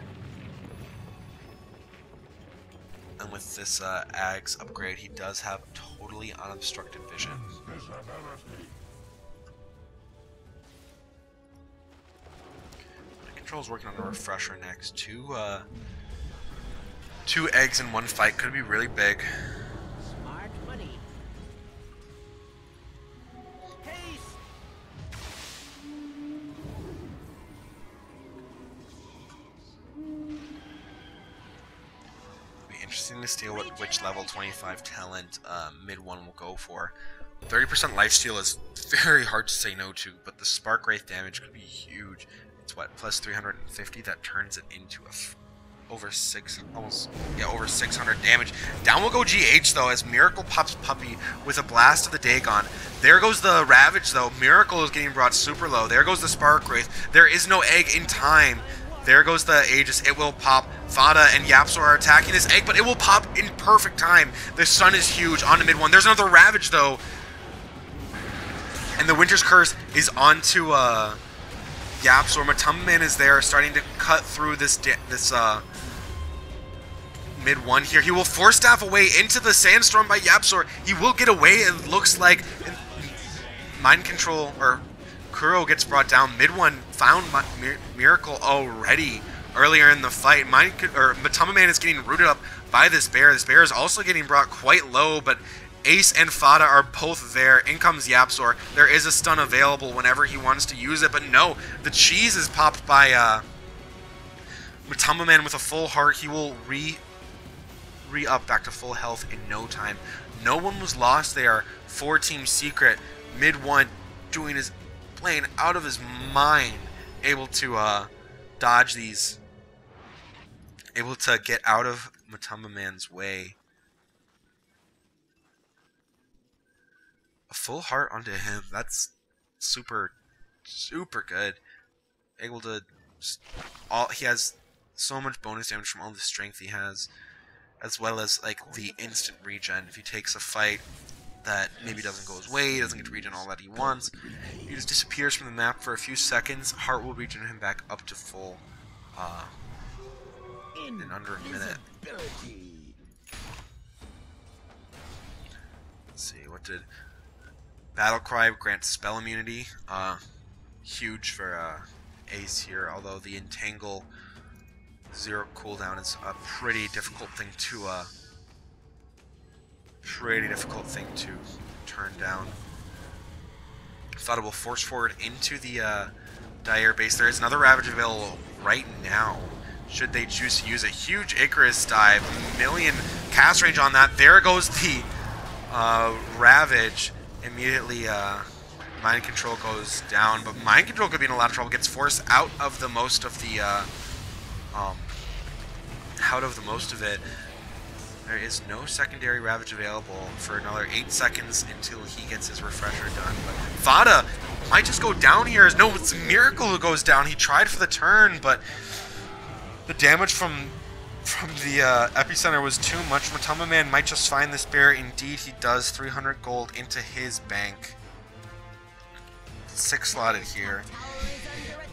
Speaker 1: And with this Ag's upgrade, he does have totally unobstructed vision. Control's working on a refresher next. Two eggs in one fight could be really big.
Speaker 2: Smart money. Haste.
Speaker 1: Be interesting to see which level 25 talent mid one will go for. 30% lifesteal is very hard to say no to, but the Spark Wraith damage could be huge. It's what, plus 350? That turns it into over 600 damage. Down will go GH though, as Miracle pops Puppy with a Blast of the Dagon. There goes the Ravage though. Miracle is getting brought super low. There goes the Spark Wraith. There is no egg in time. There goes the Aegis. It will pop. Fada and Yapsor are attacking this egg, but it will pop in perfect time. The stun is huge on the mid one. There's another Ravage though. And the Winter's Curse is onto Yapsor. Matumman is there, starting to cut through this mid one here. He will Force Staff away into the Sandstorm by Yapsor. He will get away. It looks like Mind Control, or Kuro gets brought down. Mid one found Miracle already earlier in the fight. Matumman is getting rooted up by this bear. This bear is also getting brought quite low, but Ace and Fada are both there. In comes Yapsor. There is a stun available whenever he wants to use it, but no, the cheese is popped by Matumman with a full heart. He will re-up back to full health in no time. No one was lost there for Team Secret. Mid one playing out of his mind, able to dodge these, able to get out of Matumman's way. A full heart onto him. That's super good. Able to he has so much bonus damage from all the strength he has, as well as like the instant regen. If he takes a fight that maybe doesn't go his way, he doesn't get to regen all that he wants, he just disappears from the map for a few seconds. Heart will regen him back up to full in under a minute. Let's see, what did Battlecry grant spell immunity? Huge for Ace here, although the Entangle 0 cooldown is a pretty difficult thing to turn down. Thought it will force forward into the Dire base. There is another Ravage available right now, should they choose to use a huge Icarus dive. Million cast range on that. There goes the Ravage. Immediately, Mind Control goes down, but Mind Control could be in a lot of trouble. Gets forced out of the most of the, it. There is no secondary Ravage available for another 8 seconds until he gets his refresher done. But Fada might just go down here. No, it's Miracle who goes down. He tried for the turn, but the damage from the epicenter was too much. Matumman might just find this bear. Indeed, he does. 300 gold into his bank. 6 slotted here.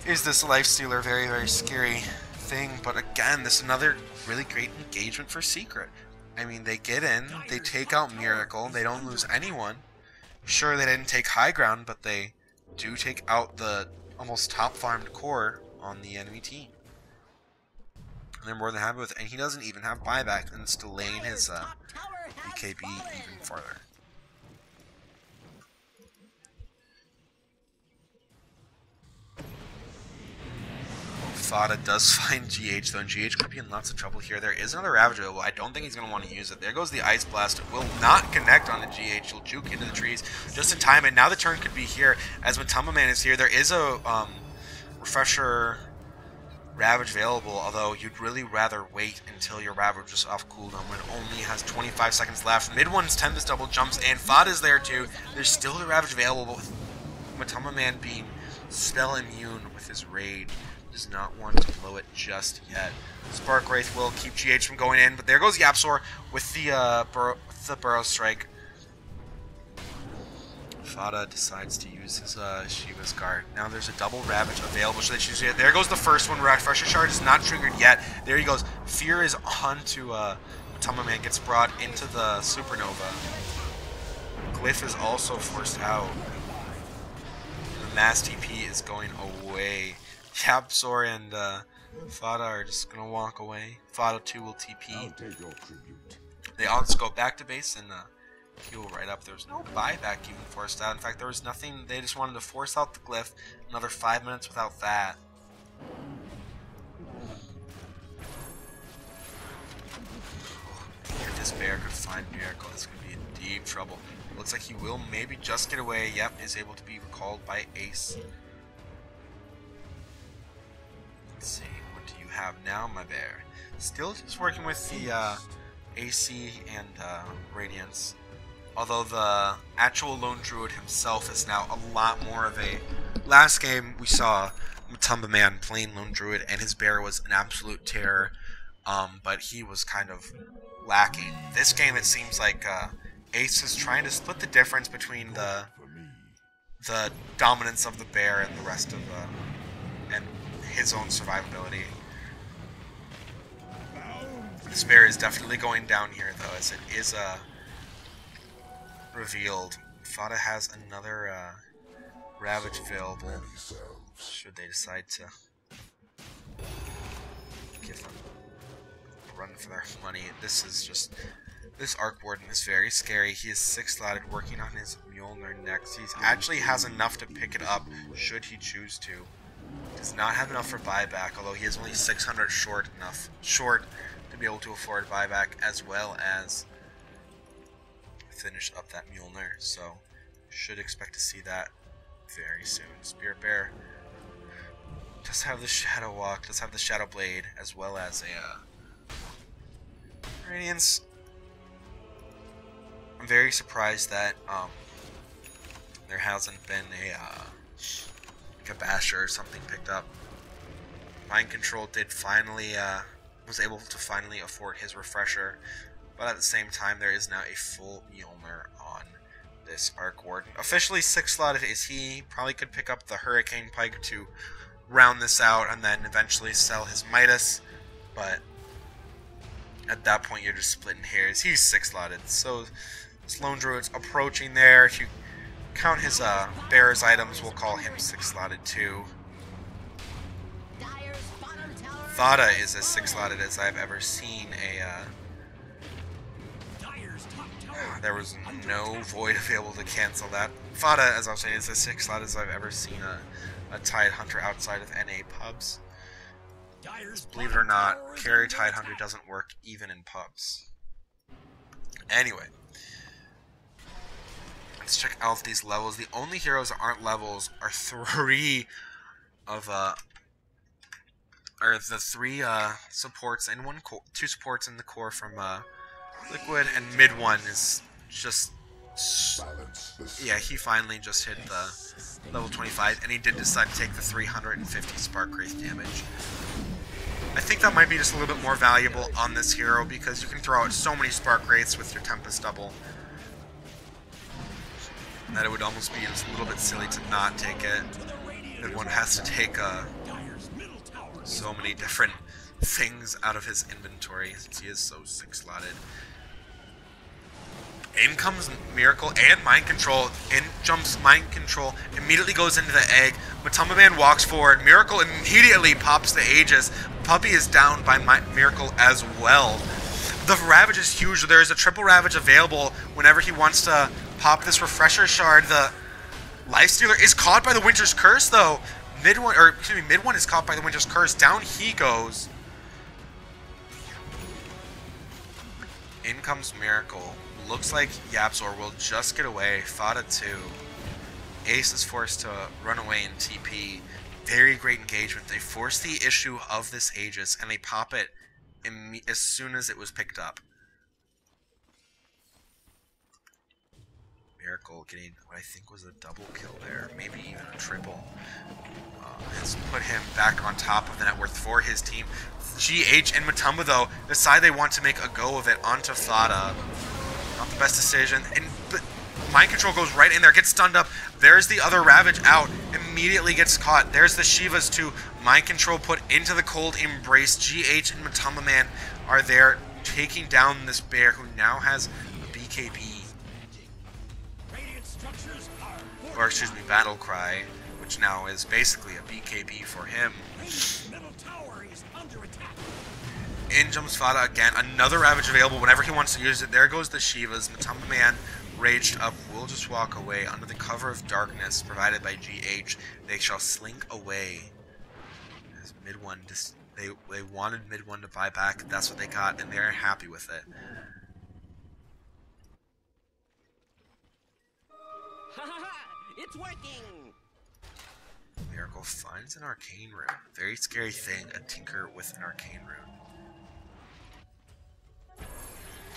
Speaker 1: Is this Lifestealer? Very, very scary thing. But again, this is another really great engagement for Secret. I mean, they get in, they take out Miracle, they don't lose anyone. Sure, they didn't take high ground, but they do take out the almost top farmed core on the enemy team. And they're more than happy with it. And he doesn't even have buyback, and it's delaying his BKB even farther. Fada does find GH though, and GH could be in lots of trouble here. There is another Ravage available. I don't think he's going to want to use it. There goes the Ice Blast. It will not connect on the GH. He'll juke into the trees just in time, and now the turn could be here as Matumman is here. There is a Refresher Ravage available, although you'd really rather wait until your Ravage is off cooldown when it only has 25 seconds left. Mid one's Tempest double jumps, and Fada's there too. There's still the Ravage available, but with Matama Man being spell immune with his raid. Does not want to blow it just yet. Spark Wraith will keep GH from going in, but there goes Yapzor with the Burrow Strike. Fada decides to use his Shiva's Guard. Now there's a double Ravage available, so they choose it. There goes the first one. Refresher Shard is not triggered yet. There he goes. Fear is on to Matama Man, gets brought into the Supernova. Glyph is also forced out. The Mass TP is going away. Yapzor and Fada are just going to walk away. Fada 2 will TP.
Speaker 4: I'll take your tribute.
Speaker 1: They all just go back to base and heal right up. There was no buyback even forced out. In fact, there was nothing. They just wanted to force out the Glyph. Another 5 minutes without that. If this bear could find Miracle, it's going to be in deep trouble. Looks like he will maybe just get away. Yep, is able to be recalled by Ace. Let's see, what do you have now, my bear? Still just working with the AC and Radiance. Although the actual Lone Druid himself is now a lot more of a... Last game we saw Matamba Man playing Lone Druid and his bear was an absolute terror. But he was kind of lacking. This game it seems like Ace is trying to split the difference between the dominance of the bear and the rest of and his own survivability. This bear is definitely going down here though, as it is revealed. Fada has another Ravage available should they decide to give them a run for their money. This Arc Warden is very scary. He is 6-slotted, working on his Mjolnir next. He actually has enough to pick it up should he choose to. Does not have enough for buyback, although he is only 600 short to be able to afford buyback, as well as finish up that Mjolnir. So should expect to see that very soon. Spirit Bear does have the Shadow Walk, does have the Shadow Blade, as well as a Radiance. I'm very surprised that there hasn't been a Basher or something picked up. Mind Control did finally was able to finally afford his refresher, but at the same time there is now a full Mjolnir on this Arc Warden. Officially 6-slotted is he. Probably could pick up the Hurricane Pike to round this out and then eventually sell his Midas, but at that point you're just splitting hairs. He's 6-slotted, so this Lone Druid's approaching there. If you count his bear's items, we'll call him 6-slotted too. Fada is as 6-slotted as I've ever seen there was no void available to cancel that. Fada, as I was saying, is as 6-slotted as I've ever seen a Tide Hunter outside of NA pubs. Believe it or not, carry Tide Hunter doesn't work even in pubs. Anyway, let's check out these levels. The only heroes that aren't levels are three supports and two supports in the core from Liquid, and mid one is just he finally just hit the level 25, and he did decide to take the 350 Spark Wraith damage. I think that might be just a little bit more valuable on this hero because you can throw out so many Spark Wraiths with your Tempest double that it would almost be just a little bit silly to not take it. And one has to take so many different things out of his inventory since he is so 6-slotted. In comes Miracle and Mind Control. In jumps Mind Control, immediately goes into the egg. Matamba Man walks forward. Miracle immediately pops the Aegis. Puppy is down by Miracle as well. The Ravage is huge. There is a triple Ravage available whenever he wants to pop this Refresher Shard. The Lifestealer is caught by the Winter's Curse though. Mid one is caught by the Winter's Curse. Down he goes. In comes Miracle. Looks like Yapzor will just get away. Fada 2. Ace is forced to run away in TP. Very great engagement. They force the issue of this Aegis, and they pop it as soon as it was picked up. Miracle getting what I think was a double kill there, maybe even a triple. Has put him back on top of the net worth for his team. GH and Matumba, though, decide they want to make a go of it onto Fada. Not the best decision. But Mind Control goes right in there, gets stunned up. There's the other Ravage out, immediately gets caught. There's the Shivas too. Mind Control put into the cold embrace. GH and Matumba Man are there, taking down this bear who now has a BKB. Or excuse me, Battle Cry, which now is basically a BKB for him. In jumps Fada again. Another Ravage available whenever he wants to use it. There goes the Shivas. Matumba Man, raged up, will just walk away under the cover of darkness provided by GH. They shall slink away. As mid one, they wanted mid one to buy back. That's what they got, and they're happy with it.
Speaker 2: Ha ha ha! It's working!
Speaker 1: Miracle finds an arcane rune. Very scary thing, a tinker with an arcane rune.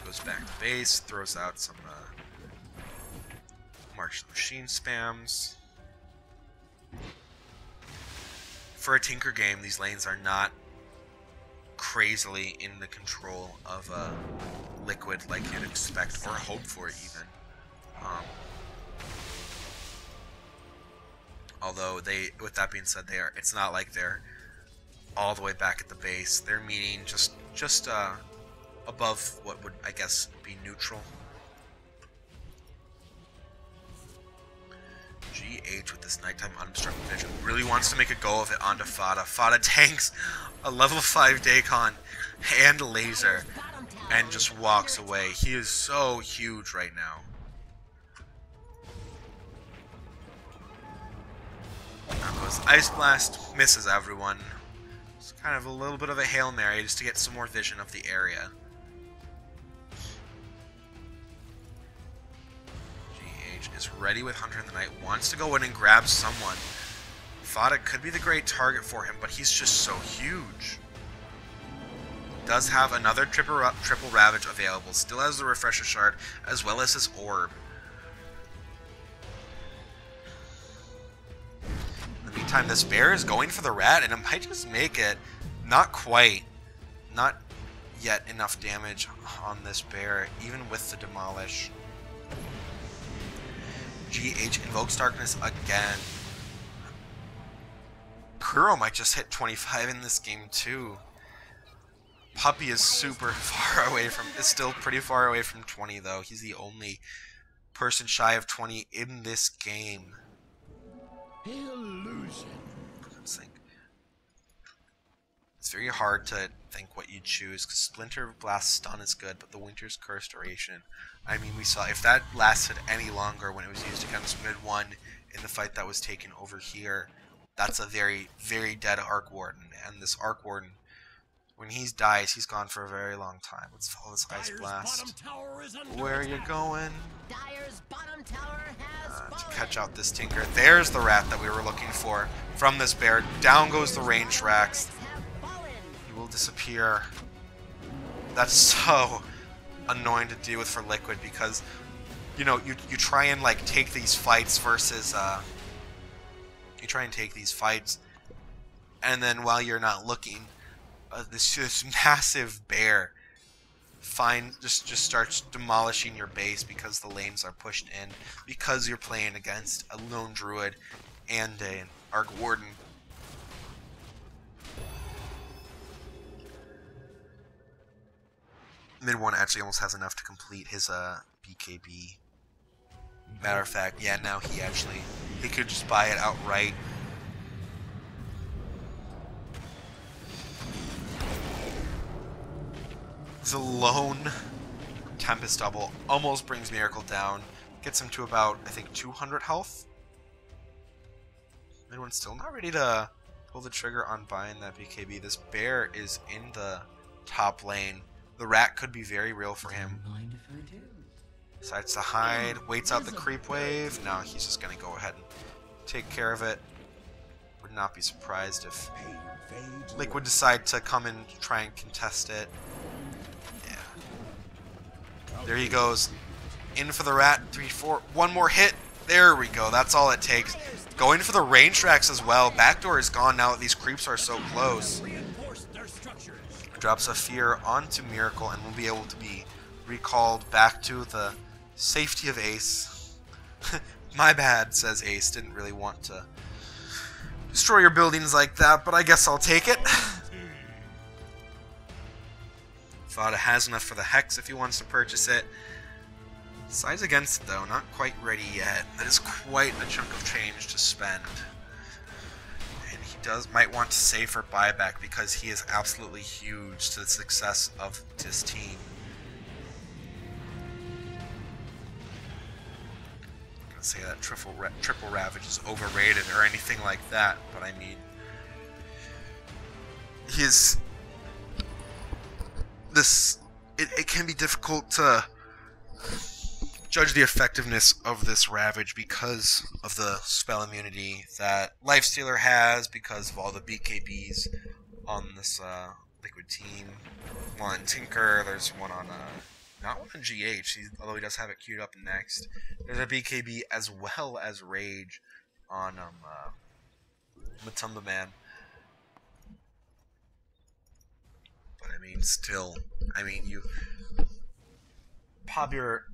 Speaker 1: Goes back to base, throws out some March the Machine spams. For a tinker game, these lanes are not crazily in the control of Liquid like you'd expect or hope for even. Although they, with that being said, it's not like they're all the way back at the base. They're meeting just above what would, I guess, be neutral. GH with this nighttime unobstructed vision really wants to make a go of it onto Fada. Fada tanks a level 5 Daikon and laser and just walks away. He is so huge right now. Now goes Ice Blast, misses everyone. It's kind of a little bit of a Hail Mary just to get some more vision of the area. Is ready with Hunter in the Night, wants to go in and grab someone. Fada could be the great target for him, but he's just so huge. Does have another triple Ravage available, still has the Refresher Shard, as well as his Orb. In the meantime, this bear is going for the rat, and it might just make it. Not quite. Not yet enough damage on this bear, even with the Demolish. GH invokes Darkness again. Kuro might just hit 25 in this game too. Puppy is super far away from, is still pretty far away from 20 though. He's the only person shy of 20 in this game.
Speaker 3: Illusion.
Speaker 1: Let's think. It's very hard to think what you'd choose because Splinter Blast Stun is good, but the Winter's Curse duration. I mean, we saw if that lasted any longer when it was used against mid one in the fight that was taken over here, that's a very, very dead Arc Warden. And this Arc Warden, when he dies, he's gone for a very long time. Let's follow this Ice Blast. Where are you going?
Speaker 2: Dyer's bottom tower has
Speaker 1: To catch out this Tinker. There's the rat that we were looking for from this bear. Down goes the Range Racks. He will disappear. That's so annoying to deal with for Liquid because, you know, you try and like take these fights versus you try and take these fights, and then while you're not looking, this massive bear just starts demolishing your base because the lanes are pushed in because you're playing against a lone druid and an Arc Warden. Mid one actually almost has enough to complete his BKB. Matter of fact, yeah, now he could just buy it outright. The lone Tempest double almost brings Miracle down, gets him to about, I think, 200 health. Mid one's still not ready to pull the trigger on buying that BKB. This bear is in the top lane. The rat could be very real for him. Decides to hide, waits out the creep wave. Now he's just going to go ahead and take care of it. Would not be surprised if Liquid decide to come and try and contest it. Yeah. There he goes. In for the rat. 3, 4. One more hit. There we go. That's all it takes. Going for the range tracks as well. Backdoor is gone now that these creeps are so close. Drops a fear onto Miracle and will be able to be recalled back to the safety of Ace. My bad, says Ace. Didn't really want to destroy your buildings like that, but I guess I'll take it. Fada has enough for the Hex if he wants to purchase it. Sides against it though, not quite ready yet. That is quite a chunk of change to spend. And he might want to save for buyback because he is absolutely huge to the success of his team. I'm gonna say that triple Ravage is overrated or anything like that, but I mean, it can be difficult to judge the effectiveness of this Ravage because of the spell immunity that Lifestealer has, because of all the BKBs on this Liquid team. One on Tinker, there's one on, not one on GH, although he does have it queued up next. There's a BKB as well as Rage on Matumba Man. But I mean, still, I mean, you pop your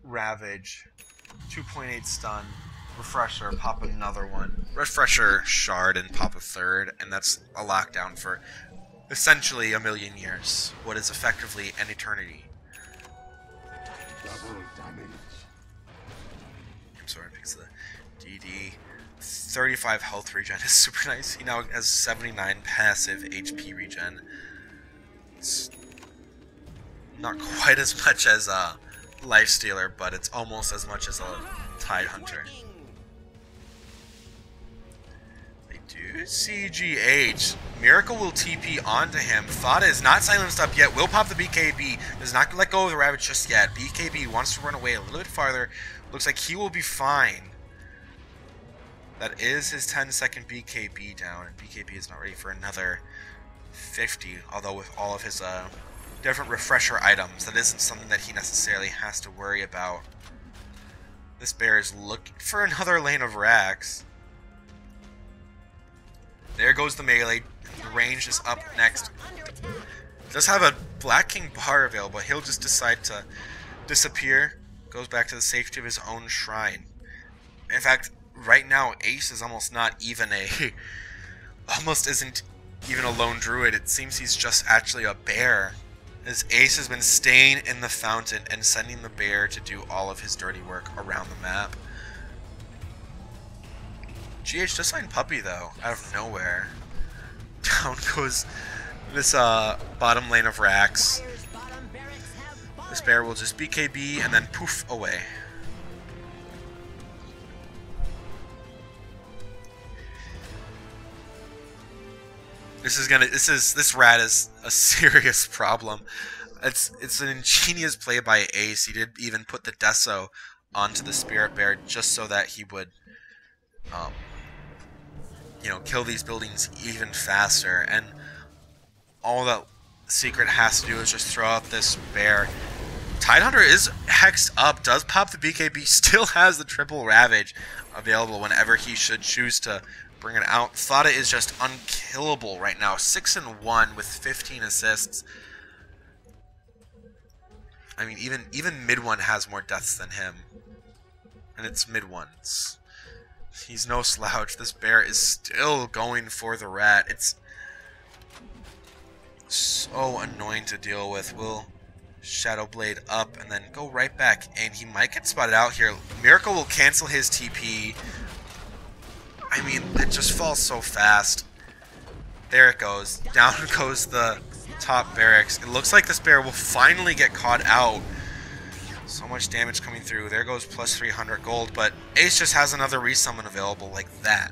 Speaker 1: Ravage, 2.8 stun, Refresher, pop another one, Refresher, Shard, and pop a third, and that's a lockdown for essentially a million years. What is effectively an eternity.
Speaker 4: Double damage.
Speaker 1: I'm sorry, because the DD 35 health regen is super nice. He now has 79 passive HP regen. It's not quite as much as Lifestealer, but it's almost as much as a Tidehunter. They do CGH. Miracle will TP onto him. Fada is not silenced up yet. Will pop the BKB. Does not let go of the Ravage just yet. BKB wants to run away a little bit farther. Looks like he will be fine. That is his 10-second BKB down, and BKB is not ready for another 50, although with all of his different refresher items, that isn't something that he necessarily has to worry about. This bear is looking for another lane of racks. There goes the melee. The range is up next. Does have a Black King bar available. He'll just decide to disappear. Goes back to the safety of his own shrine. In fact, right now Ace is almost not even almost isn't even a lone druid. It seems he's just actually a bear, as Ace has been staying in the fountain and sending the bear to do all of his dirty work around the map. GH just signed Puppy though, out of nowhere. Down goes this bottom lane of racks. This bear will just BKB and then poof away. This rat is a serious problem. It's an ingenious play by Ace. He did even put the Deso onto the Spirit Bear just so that he would, kill these buildings even faster. And all that Secret has to do is just throw out this bear. Tidehunter is hexed up, does pop the BKB, still has the triple Ravage available whenever he should choose to bring it out. Fada is just unkillable right now. 6-1 with 15 assists. I mean, even mid one has more deaths than him, and it's mid ones. He's no slouch. This bear is still going for the rat. It's so annoying to deal with. Will Shadow Blade up and then go right back, and he might get spotted out here. Miracle will cancel his TP. I mean, it just falls so fast. There it goes. Down goes the top barracks. It looks like this bear will finally get caught out. So much damage coming through. There goes plus 300 gold, but Ace just has another resummon available like that.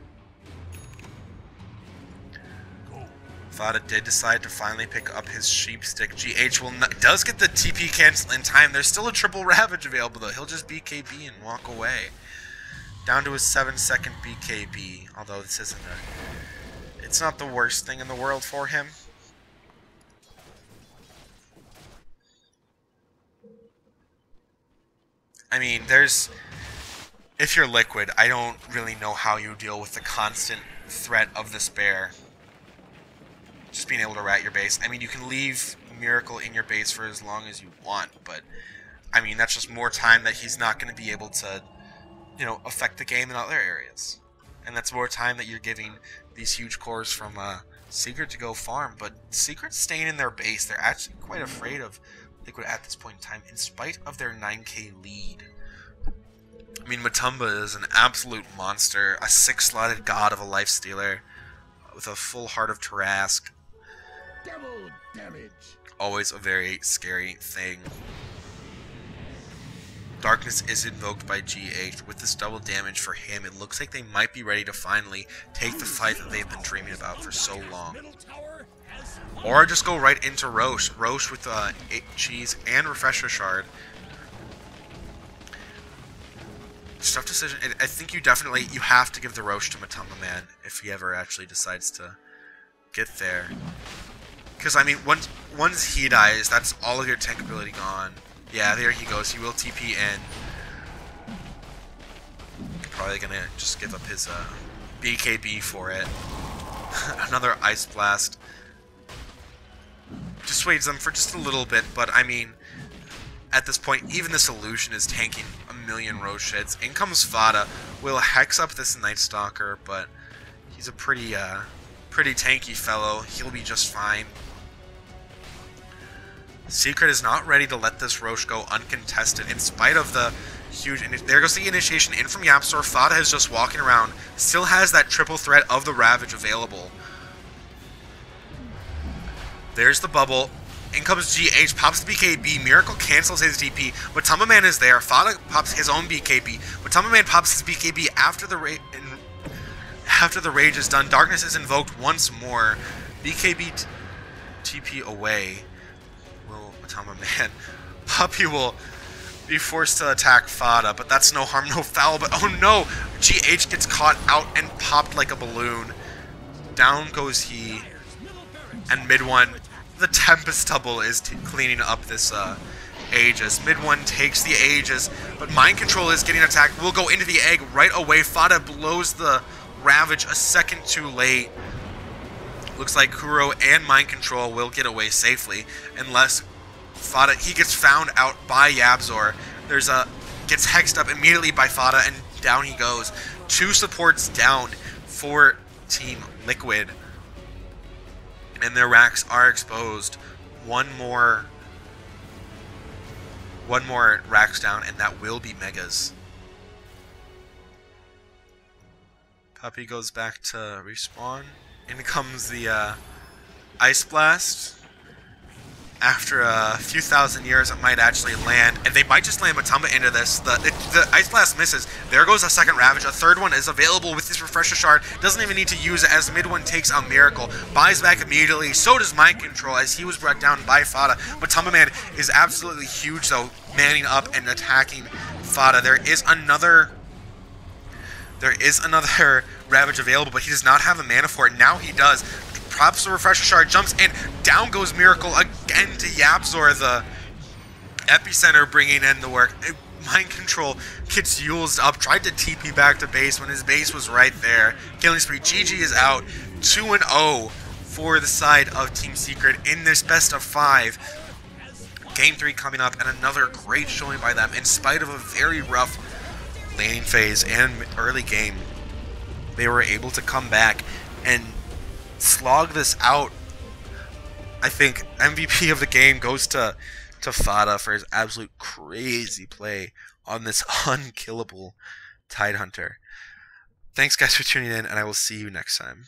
Speaker 1: Fada did decide to finally pick up his sheep stick. GH does get the TP cancel in time. There's still a triple Ravage available though. He'll just BKB and walk away. Down to his 7-second BKB, although this isn't it's not the worst thing in the world for him. I mean, if you're Liquid, I don't really know how you deal with the constant threat of this bear. Just being able to rat your base. I mean, you can leave Miracle in your base for as long as you want, but I mean, that's just more time that he's not going to be able to, you know, affect the game in other areas. And that's more time that you're giving these huge cores from Secret to go farm. But Secret's staying in their base. They're actually quite afraid of Liquid at this point in time, in spite of their 9k lead. I mean, Matumba is an absolute monster, a 6-slotted god of a lifestealer with a full heart of Tarrasque.
Speaker 3: Double damage.
Speaker 1: Always a very scary thing. Darkness is invoked by GH. With this double damage for him, it looks like they might be ready to finally take the fight that they've been dreaming about for so long. Or just go right into Roche. Roche with cheese and Refresher Shard. Tough decision. I think you have to give the Roche to Matumba Man if he ever actually decides to get there. Because, I mean, once he dies, that's all of your tank ability gone. Yeah, there he goes. He will TP in. Probably gonna just give up his BKB for it. Another Ice Blast. Dissuades them for just a little bit, but I mean, at this point, even this illusion is tanking a million Roche hits. In comes Fada. Will hex up this Night Stalker, but he's a pretty tanky fellow. He'll be just fine. Secret is not ready to let this Roche go uncontested in spite of the huge... There goes the initiation in from Yapstor. Fada is just walking around. Still has that triple threat of the Ravage available. There's the bubble. In comes GH, pops the BKB. Miracle cancels his DP. Matumba Man is there. Fada pops his own BKB. Matumba Man pops his BKB after the rage is done. Darkness is invoked once more. BKB TP away. Will Matumba Man. Puppy will be forced to attack Fada, but that's no harm, no foul. But oh no! GH gets caught out and popped like a balloon. Down goes he. And mid one, the Tempest Double is cleaning up this Aegis. Mid one takes the Aegis, but Mind Control is getting attacked. Will go into the egg right away. Fada blows the Ravage a second too late. Looks like Kuro and Mind Control will get away safely, unless Fada, he gets found out by Yabzor. Gets hexed up immediately by Fada, and down he goes. 2 supports down for Team Liquid. And their racks are exposed. One more racks down, and that will be Megas. Puppy goes back to respawn. In comes the Ice Blast. After a few thousand years, it might actually land, and they might just land Matumba into this. The Ice Blast misses. There goes a second Ravage. A third one is available with this Refresher Shard. Doesn't even need to use it as mid one takes out Miracle. Buys back immediately. So does Mind Control as he was brought down by Fada. Matumba Man is absolutely huge, though, manning up and attacking Fada. There is another Ravage available, but he does not have a mana for it. Now he does. Props the Refresher Shard, jumps in, down goes Miracle again to Yapzor, the Epicenter bringing in the work. Mind Control gets used up, tried to TP back to base when his base was right there. Killing spree, GG is out, 2-0 for the side of Team Secret in this best of 5. Game 3 coming up, and another great showing by them in spite of a very rough laning phase and early game. They were able to come back and slog this out. I think MVP of the game goes to Fada for his absolute crazy play on this unkillable Tidehunter. Thanks guys for tuning in, and I will see you next time.